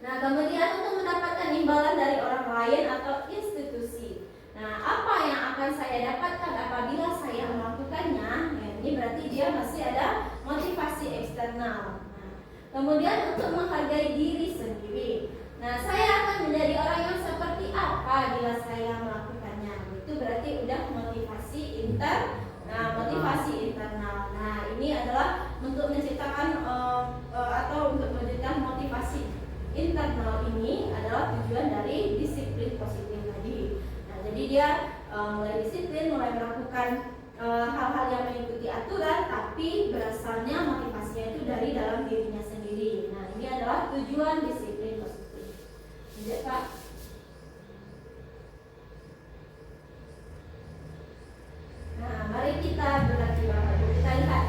Nah, kemudian untuk mendapatkan imbalan dari orang lain atau institusi. Nah, apa yang akan saya dapatkan apabila saya melakukannya? Nah, ini berarti dia masih ada motivasi eksternal. Nah, kemudian untuk menghargai diri sendiri. Nah, saya akan menjadi orang yang seperti apa bila saya melakukannya? Itu berarti udah motivasi motivasi internal. Nah, ini adalah untuk menciptakan atau untuk menciptakan motivasi internal ini adalah tujuan dari disiplin positif tadi. Nah, jadi dia mulai disiplin, mulai melakukan hal-hal yang mengikuti aturan, tapi berasalnya motivasinya itu dari dalam dirinya sendiri. Nah, ini adalah tujuan disiplin positif. Lanjut, Pak. Nah, mari kita berlatih Bapak Ibu. Kita lihat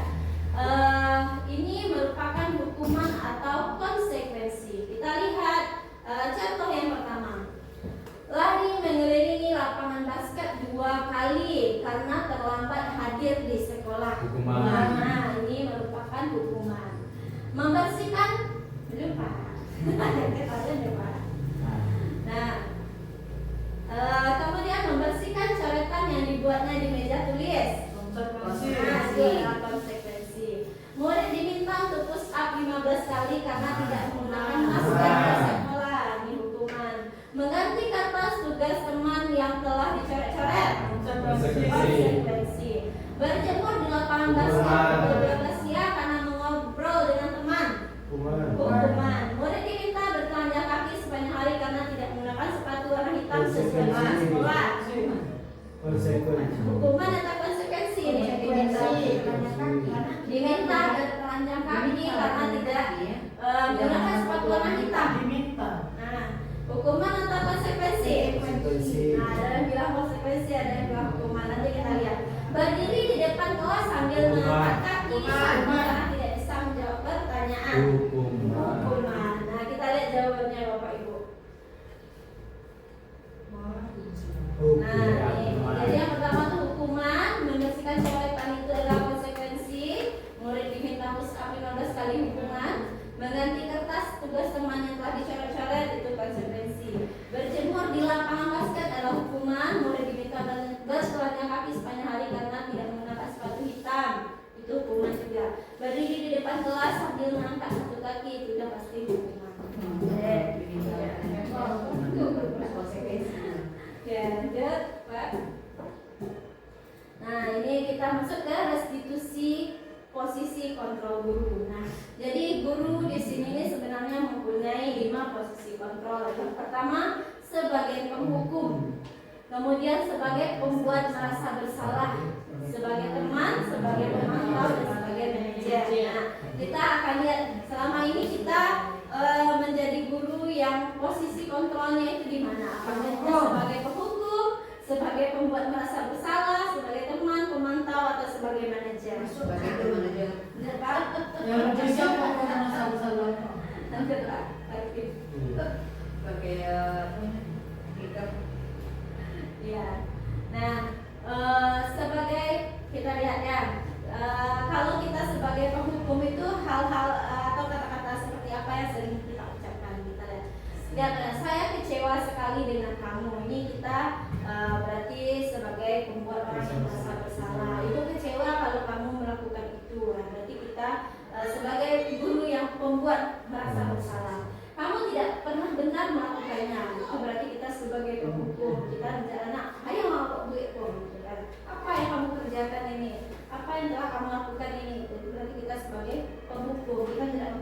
ini merupakan hukuman atau konsekuensi. Kita lihat contoh yang pertama. Lari mengelilingi lapangan basket 2 kali karena terlambat hadir di sekolah. Hukuman. Nah, ini merupakan hukuman. Membersihkan belum Pak. Nah, kemudian membersihkan coretan yang dibuatnya di meja tulis. Konsekuensi. Nah, itu adalah konsekuensi. Murid diminta untuk push up 15 kali karena tidak menggunakan masker di sekolah. Ini hukuman. Mengganti kertas tugas teman yang telah dicoret-coret. Konsekuensi. Berjemur di lapangan basket 12 siang karena mengobrol dengan teman. Hukuman. Murid diminta bertelanjang kaki sepanjang hari karena tidak menggunakan sepatu warna hitam sesuai dengan sekolah. Hukuman atau konsekuensi ini? Diminta bertelanjang kaki karena tidak menggunakan sepatu warna hitam. Nah, hukuman atau konsekuensi? Nah, ada yang bilang konsekuensi, ada yang bilang hukuman. Nanti kita lihat. Berdiri di depan kelas sambil mengangkat kaki karena tidak bisa menjawab pertanyaan. Hukuman. Nah, kita lihat jawabannya Bapak Ibu. Nah, jadi yang pertama itu hukuman, membersihkan coretan itu adalah konsekuensi. Murid diminta push up 15 kali hukuman. Mengganti kertas tugas teman yang telah dicoret-coret itu konsekuensi. Berjemur di lapangan basket adalah hukuman. Murid diminta bertelanjang kaki sepanjang hari karena tidak menggunakan sepatu hitam. Itu hukuman juga. Berdiri di depan kelas sambil mengangkat satu kaki itu sudah pasti hukuman. Ya, lanjut, Pak. Nah, ini kita masuk ke restitusi posisi kontrol guru. Nah, jadi guru di sini ini sebenarnya mempunyai 5 posisi kontrol. Yang pertama sebagai penghukum, kemudian sebagai pembuat merasa bersalah, sebagai teman, sebagai pemantau, dan sebagai manajer. Nah, kita akan lihat selama ini kita menjadi guru yang posisi kontrolnya itu di mana? Apakah kita sebagai penghukum, sebagai pembuat merasa bersalah, sebagai teman, pemantau, atau sebagai manajer? Sebagai manajer. Benar, Pak? Yang bisa pokoknya salah-salah. Benar, Pak. Baik. Sebagai kita. Ya. Nah, sebagai kita lihat ya, kalau kita sebagai penghukum itu hal-hal atau kata-kata seperti apa yang sering kita ucapkan, kita lihat. Saya kecewa sekali dengan kamu. Ini kita berarti sebagai pembuat orang yang merasa bersalah. Itu kecewa kalau kamu melakukan itu. Nah, berarti kita sebagai guru yang pembuat merasa bersalah. Kamu tidak pernah benar melakukannya. Itu berarti kita sebagai penghukum. Kita anak, ayo mau duit pun. Apa yang kamu kerjakan ini? Apa yang telah kamu lakukan ini? Itu berarti kita sebagai penghukum.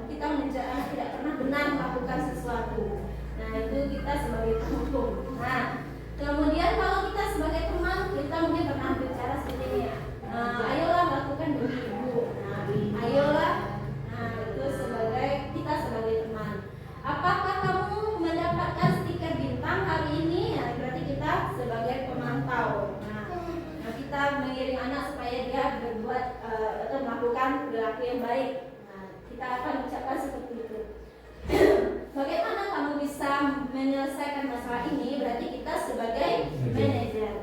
Kita mengejar anak tidak pernah benar melakukan sesuatu. Nah, itu kita sebagai penghukum. Nah, kemudian kalau kita sebagai teman, kita mungkin pernah bicara seperti ini. Ayolah lakukan demi ibu. Nah, ayolah. Nah, itu sebagai kita sebagai teman. Apakah kamu mendapatkan stiker bintang hari ini? Nah, berarti kita sebagai pemantau. Nah, kita mengiring anak supaya dia berbuat atau melakukan perilaku yang baik. Nah, kita akan ucapkan seperti itu. Bagaimana kamu bisa menyelesaikan masalah ini? Berarti kita sebagai manajer.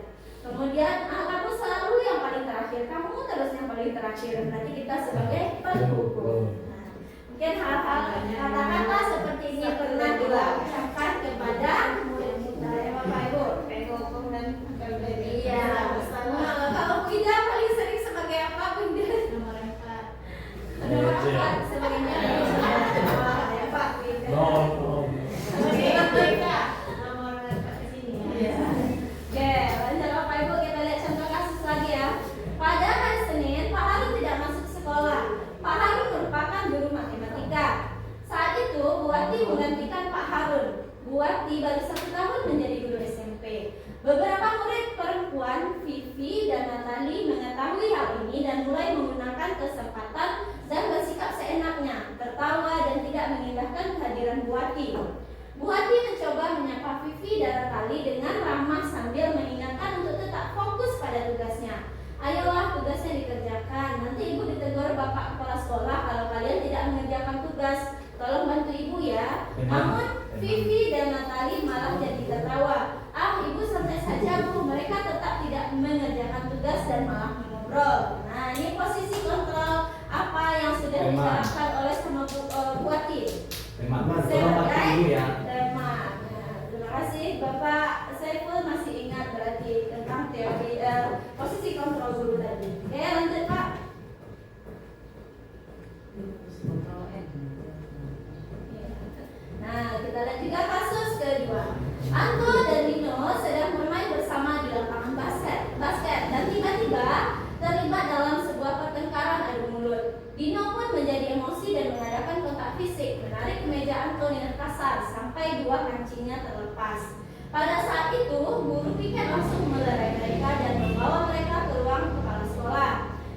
Kemudian kamu selalu yang paling terakhir, kamu terus yang paling terakhir. Berarti kita sebagai penghukum. Nah, mungkin hal-hal kata-kata seperti ini pernah kita ucapkan kepada murid kita, ya Bapak Ibu. Penghukum dan pemberi. Iya. Kalau tidak paling sering sebagai apa, Bunda? Nomor 4. Nomor 4 sebagai manajer. Ya Pak. No. Nomor 4 di sini ya. Oke, lanjut Bapak Ibu, kita lihat contoh kasus lagi ya. Pada hari Senin, Pak Harun tidak masuk sekolah. Pak Harun merupakan guru matematika. Saat itu, Bu Wati menggantikan Pak Harun. Bu Wati baru 1 tahun menjadi guru SMP. Beberapa murid perempuan, Vivi dan Natali, mengetahui hal ini dan mulai menggunakan kesempatan dan bersikap seenaknya, tertawa dan tidak mengindahkan kehadiran Bu Wati. Bu Wati mencoba menyapa Vivi dan Natali dengan ramah sambil mengingatkan untuk tetap fokus pada tugasnya. Ayolah, tugasnya dikerjakan. Nanti ibu ditegur Bapak Kepala Sekolah kalau kalian tidak mengerjakan tugas. Tolong bantu ibu ya. Namun Vivi dan Natali malah jadi tertawa. Ah, ibu santai saja Bu. Mereka tetap tidak mengerjakan tugas dan malah mengobrol. Nah, ini posisi kontrol apa yang sudah diterapkan oleh sama Bu Wati. Teman-teman, tolong bantu Sebagai ibu ya. teman. Nah, terima kasih Bapak Saiful masih ingat berarti tentang teori posisi kontrol guru tadi. Oke, lanjut Pak. Nah, kita lihat juga kasus kedua. Anto dan Dino sedang bermain bersama di lapangan basket dan tiba-tiba terlibat dalam sebuah pertengkaran adu mulut. Dino pun menjadi emosi dan mengadakan kontak fisik, menarik kemeja Anto dengan kasar sampai 2 kancingnya terlepas. Pada saat itu, guru piket langsung melerai mereka dan membawa mereka ke ruang kepala sekolah.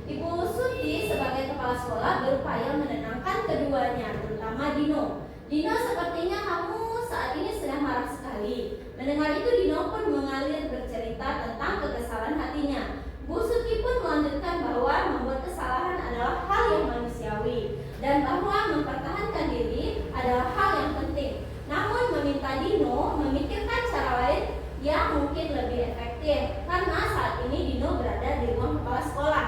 Ibu Suti sebagai kepala sekolah berupaya menenangkan keduanya, terutama Dino. Dino, sepertinya kamu saat ini sedang marah sekali. Mendengar itu, Dino pun mengalir bercerita tentang kekesalan hatinya. Bu Suti pun melanjutkan bahwa membuat kesalahan adalah hal yang manusiawi dan bahwa mempertahankan diri adalah hal yang penting. Namun meminta Dino memikirkan cara lain yang mungkin lebih efektif karena saat ini Dino berada di ruang kepala sekolah.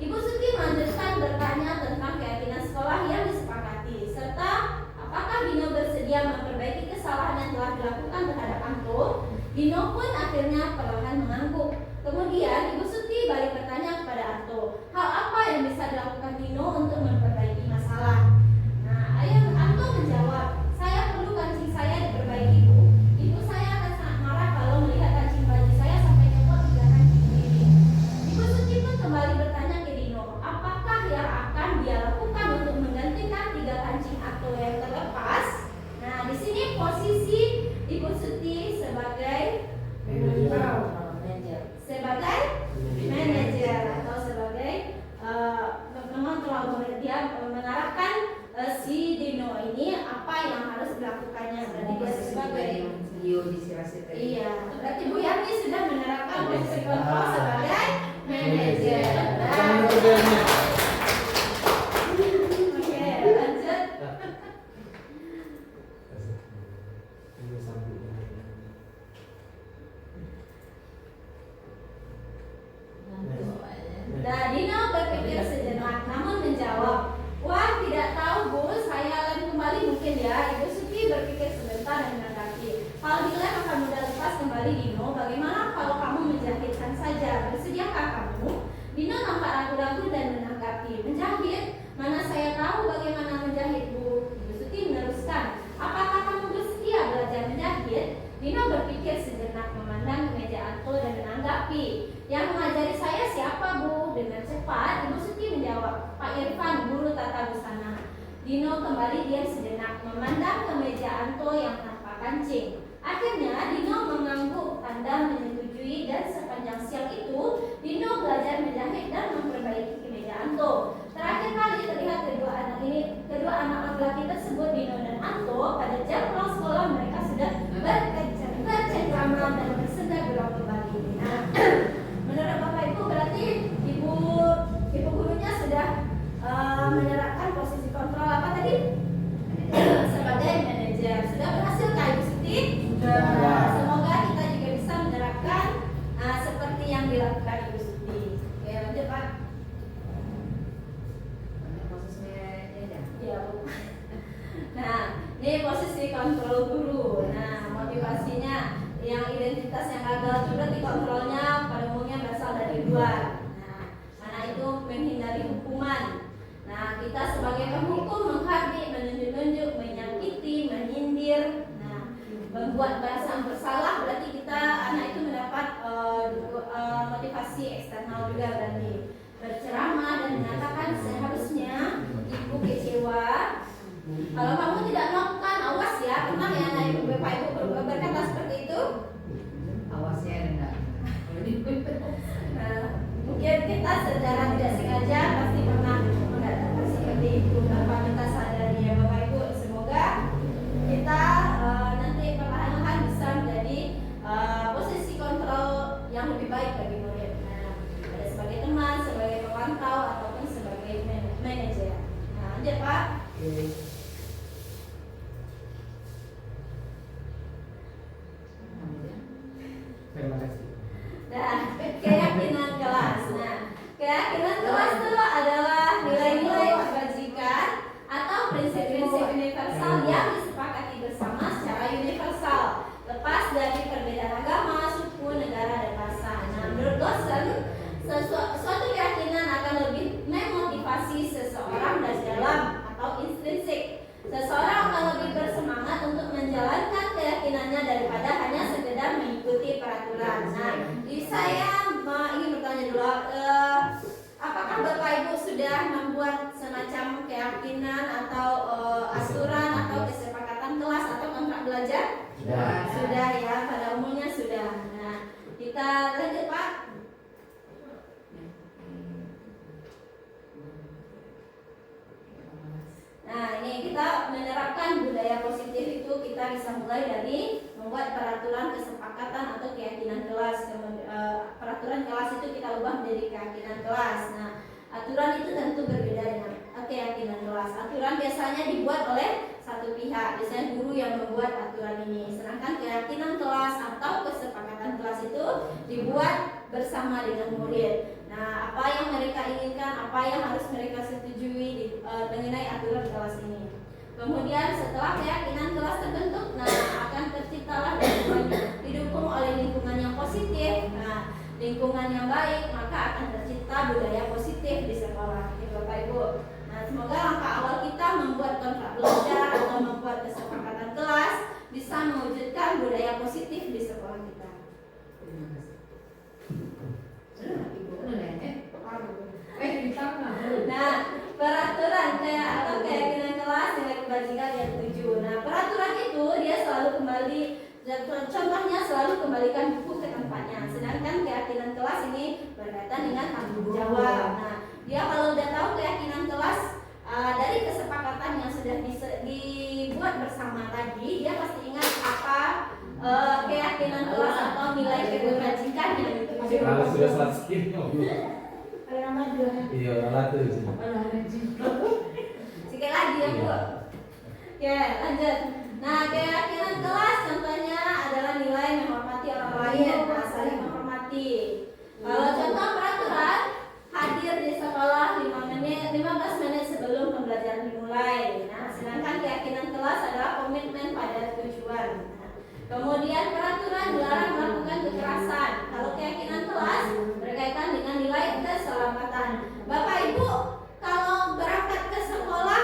Ibu Suti melanjutkan bertanya tentang keyakinan sekolah yang disepakati serta apakah Dino bersedia memperbaiki kesalahan yang telah dilakukan terhadap Anto. Dino pun akhirnya perlahan mengangguk. Kemudian Ibu Suti balik bertanya kepada Anto, hal apa yang bisa dilakukan Dino untuk memperbaiki masalah? Nah, ayo Anto menjawab, saya perlu kancing saya diperbaiki Bu. Ibu saya akan sangat marah kalau melihat kancing baju saya sampai nyopot 3 kancing ini. Ibu Suti pun kembali bertanya ke Dino, apakah yang akan dia lakukan untuk menggantikan 3 kancing Anto yang terlepas? Nah, di sini posisi Ibu Suti sebagai manajer atau sebagai mengontrol, dia mengarahkan si Dino ini apa yang harus dilakukannya. Berarti dia sebagai iya, berarti Bu Yati sudah menerapkan posisi kontrol sebagai manajer. Oke, lanjut. Nah, Dino berpikir sejenak, namun menjawab, wah tidak tahu Bu, saya lem kembali mungkin ya. Ibu Suti berpikir sebentar dan menanggapi, kalau dilem akan mudah lepas kembali Dino. Bagaimana kalau kamu menjahitkan saja? Bersediakah kamu? Dino tampak ragu-ragu dan menanggapi, menjahit? Mana saya tahu bagaimana menjahit Bu. Ibu Suti meneruskan, apakah kamu bersedia belajar menjahit? Dino berpikir sejenak, memandang ke meja Anto dan menanggapi, yang mengajari saya siapa Bu? Dengan cepat Ibu Suti menjawab, Pak Irfan, guru tata busana. Dino kembali diam sejenak, memandang ke meja Anto yang tanpa kancing. Akhirnya Dino mengangguk tanda menyetujui dan sepanjang siang itu Dino belajar menjahit dan memperbaiki kemeja Anto. Terakhir kali terlihat kedua anak laki-laki tersebut, Dino dan Anto, pada jam pulang sekolah mereka sudah bercengkrama dan bersenda gurau kembali. Nah, menurut Bapak Ibu berarti ibu gurunya sudah posisi kontrol apa tadi? Sebagai manajer. Sudah berhasil kah Ibu Siti? Sudah. Semoga kita juga bisa menerapkan seperti yang dilakukan Ibu Siti. Oke, lanjut Pak. Ya, Bu. Nah, ini posisi kontrol guru. Nah, motivasinya yang identitas yang gagal itu berarti kontrolnya pada umumnya berasal dari luar. Nah, karena itu menghindari hukuman. Nah, kita sebagai penghukum menghardik, menunjuk-nunjuk, menyakiti, menyindir. Nah, membuat perasaan bersalah berarti kita anak itu mendapat motivasi eksternal juga berarti berceramah dan menyatakan seharusnya ibu kecewa. Kalau kamu tidak melakukan, awas ya. Pernah ya anak ibu bapak ibu berkata seperti itu? Awasnya enggak. Nah, mungkin kita secara tidak sengaja pasti pernah mengatakan seperti itu tanpa kita sadari ya bapak ibu. Semoga kita nanti perlahan-lahan bisa menjadi posisi kontrol yang lebih baik bagi murid. Nah, ada sebagai teman, sebagai pemantau ataupun sebagai manajer. Nah, lanjut Pak. Terima kasih. Nah, keyakinan kelas. Nah, keyakinan kelas itu adalah nilai-nilai kebajikan atau prinsip-prinsip universal yang disepakati bersama secara universal, lepas dari perbedaan agama, suku, negara, dan bahasa. Nah, menurut dosen, suatu keyakinan akan lebih memotivasi seseorang dari dalam atau intrinsik. Seseorang akan lebih bersemangat untuk menjalankan keyakinannya daripada hanya sekedar mengikuti peraturan. Nah, saya ingin bertanya dulu, apakah Bapak Ibu sudah membuat semacam keyakinan atau aturan atau kesepakatan kelas atau kontrak belajar? Sudah ya, pada umumnya sudah. Nah, kita lanjut Pak. Nah, ini kita menerapkan budaya positif itu kita bisa mulai dari membuat peraturan kesepakatan atau keyakinan kelas. Peraturan kelas itu kita ubah menjadi keyakinan kelas. Nah, aturan itu tentu berbeda dengan keyakinan kelas. Aturan biasanya dibuat oleh satu pihak, biasanya guru yang membuat aturan ini. Sedangkan keyakinan kelas atau kesepakatan kelas itu dibuat bersama dengan murid. Nah, apa yang mereka inginkan, apa yang harus mereka setujui mengenai aturan kelas ini. Kemudian setelah keyakinan kelas terbentuk, nah akan terciptalah didukung oleh lingkungan yang positif. Nah, lingkungan yang baik, maka akan tercipta budaya positif di sekolah. Gitu Bapak Ibu. Nah, semoga langkah awal kita membuat kontrak belajar atau membuat kesepakatan kelas bisa mewujudkan budaya positif di sekolah kita. Nah, peraturan atau keyakinan kelas dengan kebajikan yang tujuh. Nah, peraturan itu dia selalu kembali, contohnya selalu kembalikan buku ke tempatnya. Sedangkan keyakinan kelas ini berkaitan dengan tanggung jawab. Nah, dia kalau udah tahu keyakinan kelas dari kesepakatan yang sudah dibuat bersama tadi, dia pasti ingat apa keyakinan kelas atau nilai kebajikan yang dituju. Kalau sudah salah skip, iya, lalu Sekali lagi ya Bu. Oke, lanjut. Nah, keyakinan kelas contohnya adalah nilai menghormati orang lain, saling menghormati. Kalau contoh peraturan, hadir di sekolah 15 menit sebelum pembelajaran dimulai. Nah, sedangkan keyakinan kelas adalah komitmen pada tujuan. Nah, kemudian peraturan dilarang melakukan kekerasan. Kalau keyakinan kelas berkaitan dengan nilai keselamatan. Bapak Ibu, kalau berangkat ke sekolah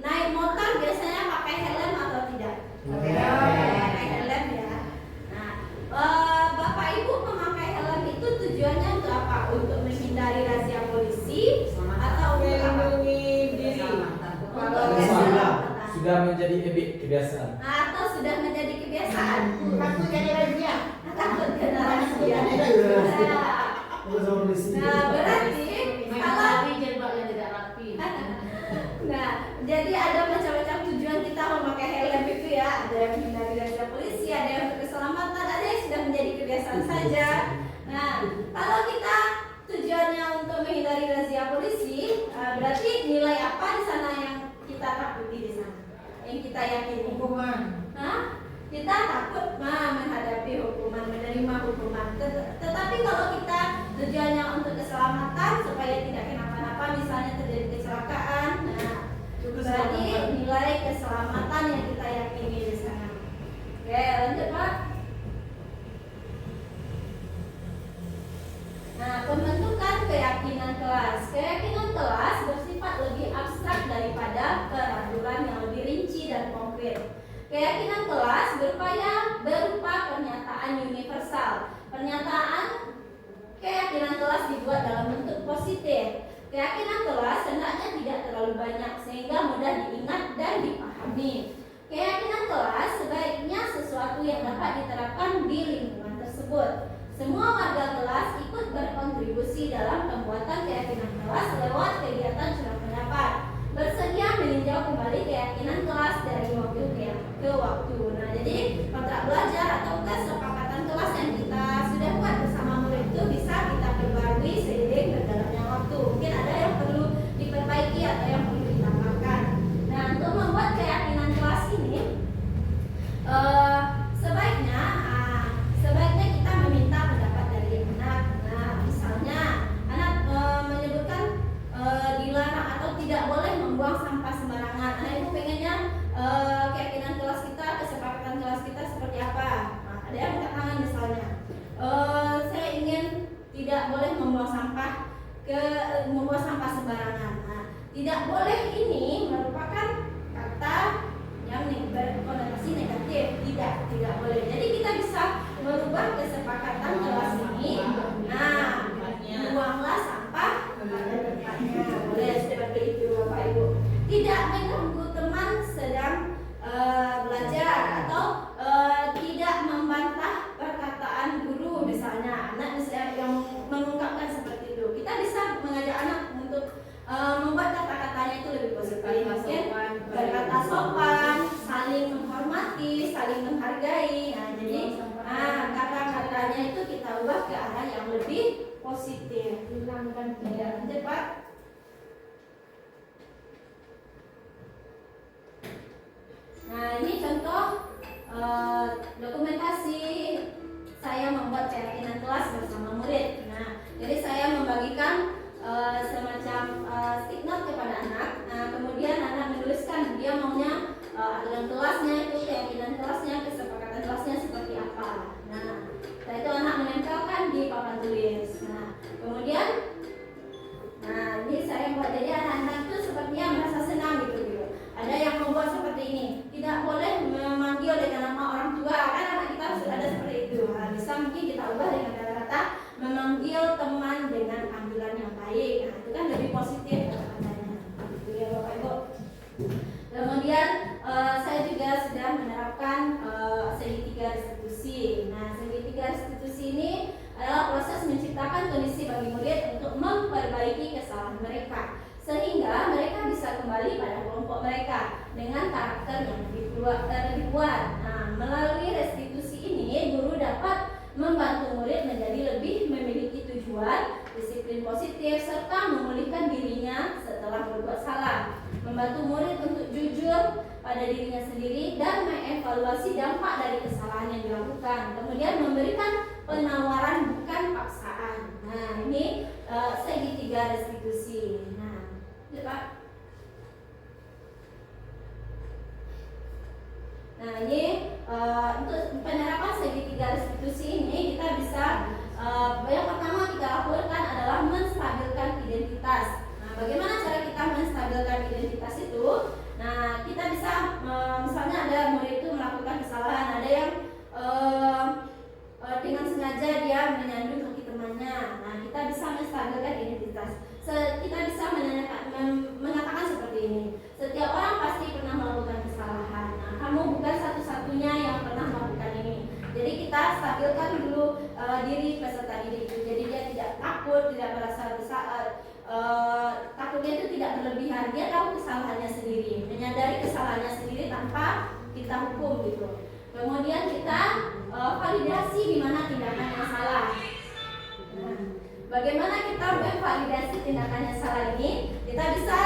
naik motor biasanya pakai helm atau tidak? Pakai helm ya. Nah, Bapak Ibu memakai helm itu tujuannya untuk apa? Untuk menghindari razia polisi atau untuk melindungi diri? sudah menjadi kebiasaan. Atau sudah menjadi kebiasaan? Takut jadi razia? Takut kena razia. Nah, berarti nah, jadi ada macam-macam tujuan kita memakai helm itu ya. Ada yang menghindari razia polisi, ada yang untuk keselamatan, ada yang sudah menjadi kebiasaan saja. Nah, kalau kita tujuannya untuk untuk menghindari razia polisi, berarti nilai apa di sana yang kita takuti di sana? Yang kita yakini? Hukuman. Hah? Kita takut menghadapi hukuman, menerima hukuman. Tetapi kalau kita tujuannya untuk keselamatan supaya tidak kenapa-napa, misalnya terjadi kecelakaan, berarti nilai keselamatan yang kita yakini di sana. Oke, lanjut Pak. Nah, pembentukan keyakinan kelas. Keyakinan kelas bersifat lebih abstrak daripada peraturan yang lebih rinci dan konkret. Keyakinan kelas berupa pernyataan universal. Keyakinan kelas dibuat dalam bentuk positif. Keyakinan kelas hendaknya tidak terlalu banyak sehingga mudah diingat dan dipahami. Keyakinan kelas sebaiknya sesuatu yang dapat diterapkan di lingkungan tersebut. Semua warga kelas ikut berkontribusi dalam pembuatan keyakinan kelas lewat kegiatan surat pendapat. Bersedia meninjau kembali keyakinan kelas dari waktu ke waktu. Nah, jadi kontrak belajar atau kesepakatan kelas yang kita sudah buat bersama murid itu bisa kita perbarui seiring berjalannya waktu. Mungkin ada yang perlu diperbaiki atau yang perlu ditambahkan. Nah, untuk membuat keyakinan kelas ini, sebaiknya kita meminta pendapat dari anak. Nah, misalnya anak menyebutkan dilarang atau tidak boleh membuang sampah sembarangan. Anak ibu pengennya keyakinan kelas kita, kesepakatan kelas kita seperti apa? Nah, ada yang angkat tangan misalnya, saya ingin tidak boleh membuang sampah sembarangan. Nah, tidak boleh ini merupakan kata yang berkonotasi negatif. Tidak boleh. Jadi kita bisa merubah kesepakatan kelas ini. Nah, buanglah sampah pada tempatnya. Boleh seperti itu Bapak Ibu. Tidak mengganggu teman sedang belajar atau tidak membantah perkataan guru misalnya. Anak yang mengungkapkan seperti itu. Kita bisa mengajak anak untuk membuat kata-katanya itu lebih positif. Mungkin berkata sopan, saling menghormati, saling menghargai. Nah, jadi kata-katanya itu kita ubah ke arah yang lebih positif. Hilangkan tidak cepat. Nah, ini contoh dokumentasi saya membuat keyakinan kelas bersama murid. Nah, jadi saya membagikan semacam stick note kepada anak. Nah, kemudian anak menuliskan dia maunya aturan kelasnya itu, keyakinan kelasnya, kesepakatan kelasnya seperti apa. Nah, setelah itu anak menempelkan di papan tulis. Nah, kemudian ini saya buat jadi anak-anak itu sepertinya merasa senang gitu. Ada yang membuat seperti ini, tidak boleh memanggil dengan nama orang tua, kan anak kita sudah ada seperti itu. Nah, bisa mungkin kita ubah dengan kata-kata memanggil teman dengan panggilan yang baik. Nah, itu kan lebih positif kata-katanya. Itu ya Bapak Ibu. Kemudian saya juga sudah menerapkan segitiga restitusi. Nah, segitiga restitusi ini adalah proses menciptakan kondisi bagi murid untuk memperbaiki kesalahan mereka, sehingga mereka bisa kembali pada kelompok mereka dengan karakter yang lebih kuat. Nah, melalui restitusi ini guru dapat membantu murid menjadi lebih memiliki tujuan, disiplin positif, serta memulihkan dirinya setelah berbuat salah. Membantu murid untuk jujur pada dirinya sendiri dan mengevaluasi dampak dari kesalahan yang dilakukan. Kemudian memberikan penawaran bukan paksaan. Nah, ini segitiga restitusi. Nah, Pak. Nah, ini untuk penerapan segitiga restitusi ini kita bisa yang pertama kita lakukan adalah menstabilkan identitas. Nah, bagaimana cara kita menstabilkan identitas itu? Nah, kita bisa misalnya ada murid itu melakukan kesalahan, ada yang dengan sengaja dia menyandung kaki temannya. Nah, kita bisa menstabilkan identitas. Kita bisa mengatakan seperti ini. Setiap orang pasti pernah melakukan kesalahan. Nah, kamu bukan satu-satunya yang pernah melakukan ini. Jadi kita stabilkan dulu diri peserta didik itu. Jadi dia tidak takut, tidak merasa takutnya itu tidak berlebihan. Dia tahu kesalahannya sendiri, menyadari kesalahannya sendiri tanpa kita hukum gitu. Kemudian kita validasi di mana tindakan yang salah. Nah, Bagaimana kita memvalidasi tindakan yang salah ini? Kita bisa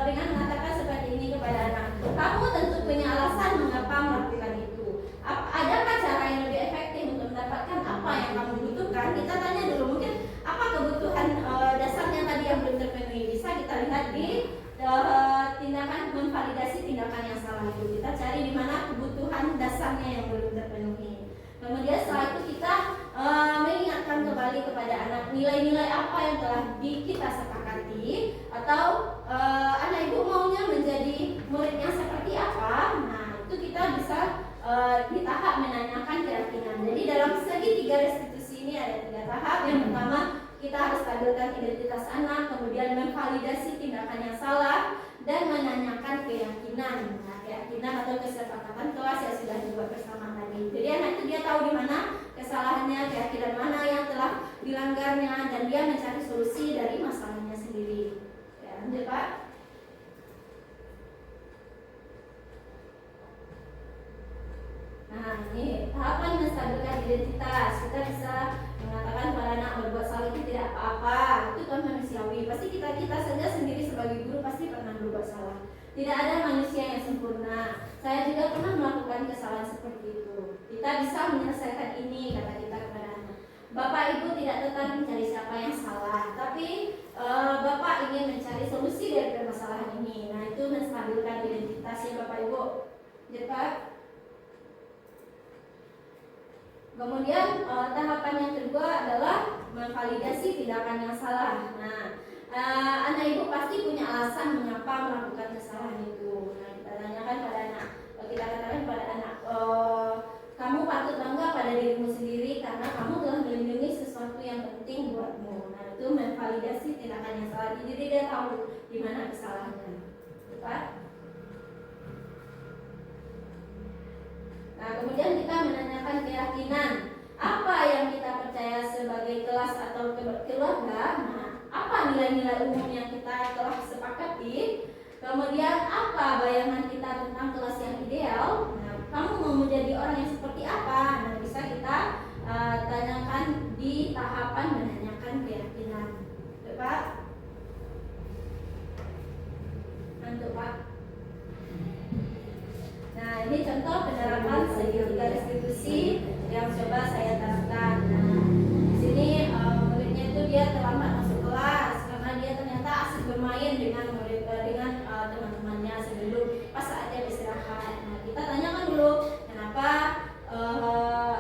dengan mengatakan seperti ini kepada anak. Kamu tentu punya alasan mengapa melakukan itu. Adakah cara yang lebih efektif untuk mendapatkan apa yang kamu butuhkan? Kita tanya dulu, mungkin apa kebutuhan dasarnya tadi yang belum terpenuhi. Bisa kita lihat di tindakan memvalidasi tindakan yang salah itu. Kita cari di mana kebutuhan dasarnya yang belum terpenuhi. Kemudian setelah itu kita mengingatkan kembali kepada anak nilai-nilai apa yang telah kita sepakati, atau anak ibu maunya menjadi murid yang seperti apa. Nah, itu kita bisa di tahap menanyakan keyakinan. Jadi dalam segitiga restitusi ini ada 3 tahap. Yang pertama, kita harus stabilkan identitas anak, kemudian memvalidasi tindakan yang salah, dan menanyakan keyakinan. Nah, keyakinan atau kesepakatan kelas yang sudah dibuat bersama tadi. Jadi anak itu dia tahu di mana kesalahannya, keyakinan mana yang telah dilanggarnya, dan dia mencari solusi dari masalahnya sendiri. Ya, lanjut Pak. Nah, ini tahapan menstabilkan identitas. Kita bisa mengatakan pada anak berbuat salah itu tidak apa-apa, itu kan manusiawi. Pasti kita saja sendiri sebagai guru pasti pernah berbuat salah. Tidak ada manusia yang sempurna. Saya juga pernah melakukan kesalahan seperti itu. Kita bisa menyelesaikan ini, kata kita kepada anak. Bapak Ibu tidak tertarik mencari siapa yang salah, tapi Bapak ingin mencari solusi dari permasalahan ini. Nah, itu menstabilkan identitasnya Bapak Ibu. Jadi Pak. Kemudian tahapan yang kedua adalah memvalidasi tindakan yang salah. Nah, anak ibu pasti punya alasan mengapa melakukan kesalahan itu. Nah, kita tanyakan pada anak, kita katakan pada anak, kamu patut bangga pada dirimu sendiri karena kamu telah melindungi sesuatu yang penting buatmu. Nah, itu memvalidasi tindakan yang salah. Jadi dia tahu di mana kesalahannya. Tepat? Nah, kemudian kita menanyakan keyakinan. Apa yang kita percaya sebagai kelas atau keluarga? Nah, apa nilai-nilai umum yang kita telah sepakati? Kemudian apa bayangan kita tentang kelas yang ideal? Nah, kamu mau menjadi orang yang seperti apa? Nah, bisa kita tanyakan di tahapan menanyakan keyakinan. Pak? Nanti Pak. Nah, ini contoh penerapan segitiga restitusi yang coba saya terapkan. Nah, di sini muridnya itu dia terlambat masuk kelas karena dia ternyata asik bermain dengan teman-temannya sebelum pas saatnya istirahat. Nah, kita tanyakan dulu, kenapa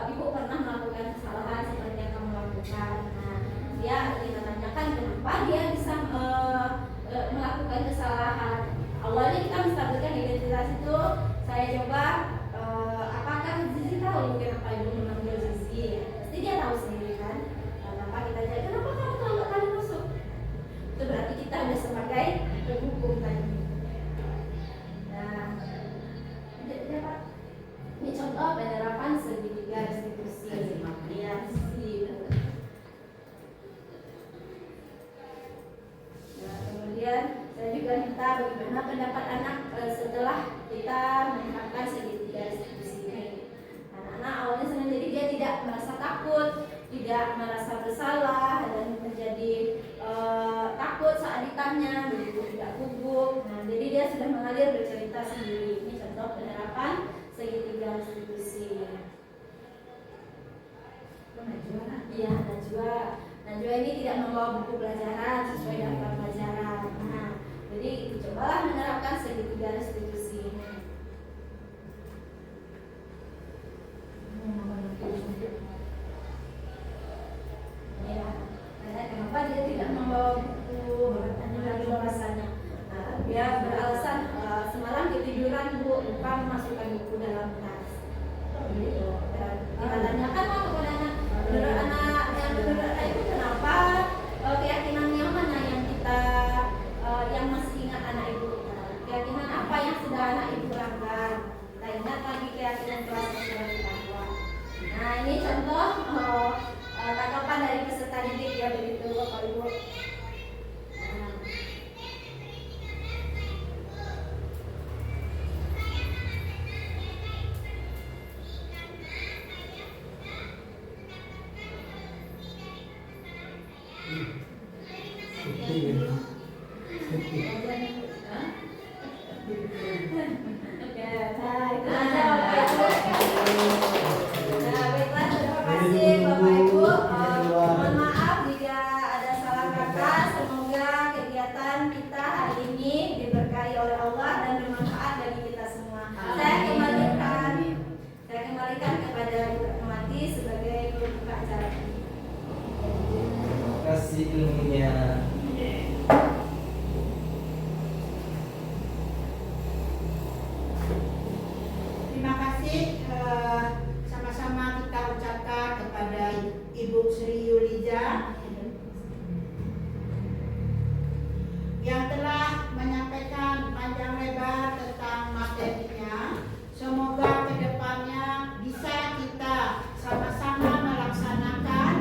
ibu pernah melakukan kesalahan seperti yang kamu lakukan. Nah, kita tanyakan kenapa dia bisa melakukan kesalahan. Awalnya kita menstabilkan identitas itu. Saya coba, apakah Zizi tahu kenapa ibu memanggil Zizi? Pasti dia tahu sendiri kan. Kenapa kita jadi, kenapa kamu terlambat kali masuk? Itu berarti kita sudah sebagai penghukum tadi. Nah, ini contoh penerapan segitiga restitusi. Ya, nah, kemudian saya juga minta bagaimana pendapat anak setelah kita menerapkan segitiga restitusi ini. Anak-anak awalnya senang, jadi dia tidak merasa takut, tidak merasa bersalah, dan menjadi takut saat ditanya, begitu tidak gugup. Nah, jadi dia sudah mengalir bercerita sendiri. Ini contoh penerapan segitiga restitusi. Iya, Najwa ini tidak membawa buku pelajaran sesuai daftar pelajaran. Nah, jadi cobalah menerapkan segitiga restitusi ini. Ya, kenapa dia tidak membawa buku? Tanya lagi alasannya. Nah, dia beralasan semalam ketiduran bu, lupa memasukkan buku dalam tas. Gitu. Dan kita tanyakan kepada anak, menurut anak itu kenapa keyakinan yang mana yang kita yang masih ingat anak ibu? Keyakinan apa yang ilmunya. Terima kasih, sama-sama kita ucapkan kepada Ibu Sri Yuliza yang telah menyampaikan panjang lebar tentang materinya. Semoga kedepannya bisa kita sama-sama melaksanakan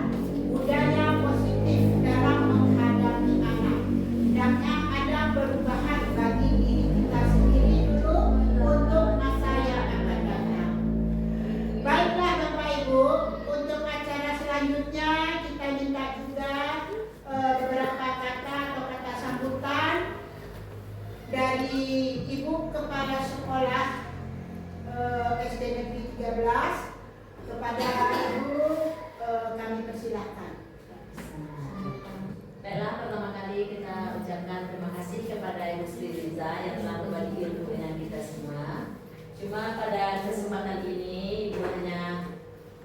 budaya positif dalam menghadapi anak. Hendaknya ada perubahan bagi diri kita sendiri dulu untuk masa yang akan datang. Baiklah Bapak Ibu, untuk acara selanjutnya kita minta juga beberapa kata atau kata sambutan dari Ibu Kepala Sekolah SD Negeri 13. Kepada Ibu kami persilahkan. Baiklah, pertama kali kita ucapkan terima kasih kepada Ibu Sri Yuliza yang telah berbagi ilmu dengan kita semua. Cuma pada kesempatan ini Ibu hanya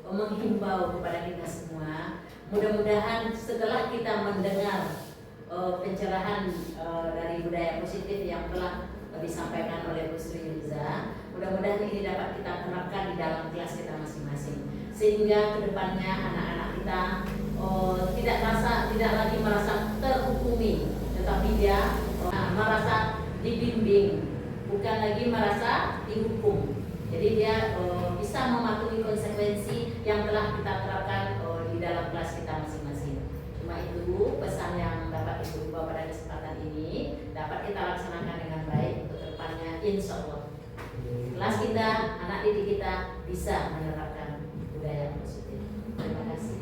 menghimbau kepada kita semua. Mudah-mudahan setelah kita mendengar pencerahan dari budaya positif yang telah disampaikan oleh Bu Sri Yuliza, mudah-mudahan ini dapat kita terapkan di dalam kelas kita masing-masing, sehingga kedepannya anak-anak kita tidak lagi merasa terhukumi, tetapi dia merasa dibimbing, bukan lagi merasa dihukum. Jadi dia bisa mematuhi konsekuensi yang telah kita terapkan di dalam kelas kita masing-masing. Cuma itu pesan yang dapat Ibu bawa pada kesempatan ini dapat kita laksanakan dengan baik untuk depannya, insya Allah kelas kita, anak didik kita bisa menerapkan budaya positif. Terima kasih.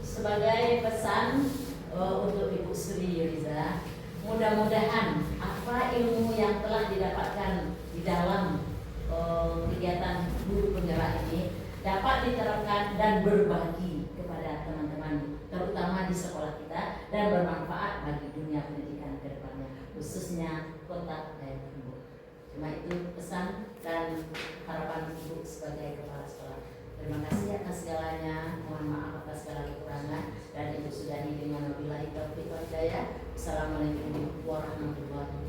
Sebagai pesan untuk Ibu Sri Yuliza, mudah-mudahan apa ilmu yang telah didapatkan di dalam kegiatan guru penggerak ini dapat diterapkan dan berbagi kepada teman-teman, terutama di sekolah kita, dan bermanfaat bagi dunia pendidikan ke depannya, khususnya kota Payakumbuh. Cuma itu pesan dan harapan Ibu sebagai kepala sekolah. Terima kasih atas segalanya, mohon maaf atas segala kekurangan, dan Ibu sudahi dengan wabillahi taufiq wal hidayah. Assalamualaikum warahmatullahi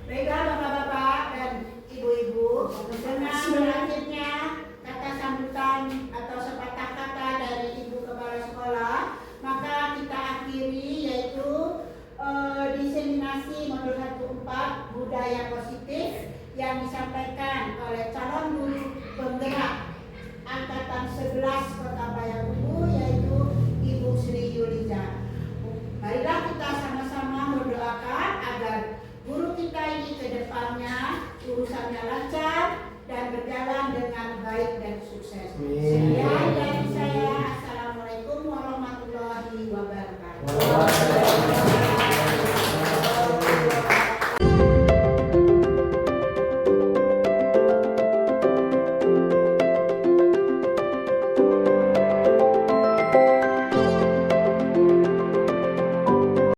Baiklah Bapak-bapak dan Ibu-ibu, dengan berakhirnya kata sambutan atau sepatah kata dari Ibu Kepala Sekolah, maka kita akhiri, yaitu diseminasi modul 1/4 budaya positif yang disampaikan oleh calon guru penggerak angkatan 11 Kota Payakumbuh, yaitu Ibu Sri Yuliza. Marilah kita sama-sama mendoakan agar guru kita ini ke depannya urusannya lancar dan berjalan dengan baik dan sukses. Sekian.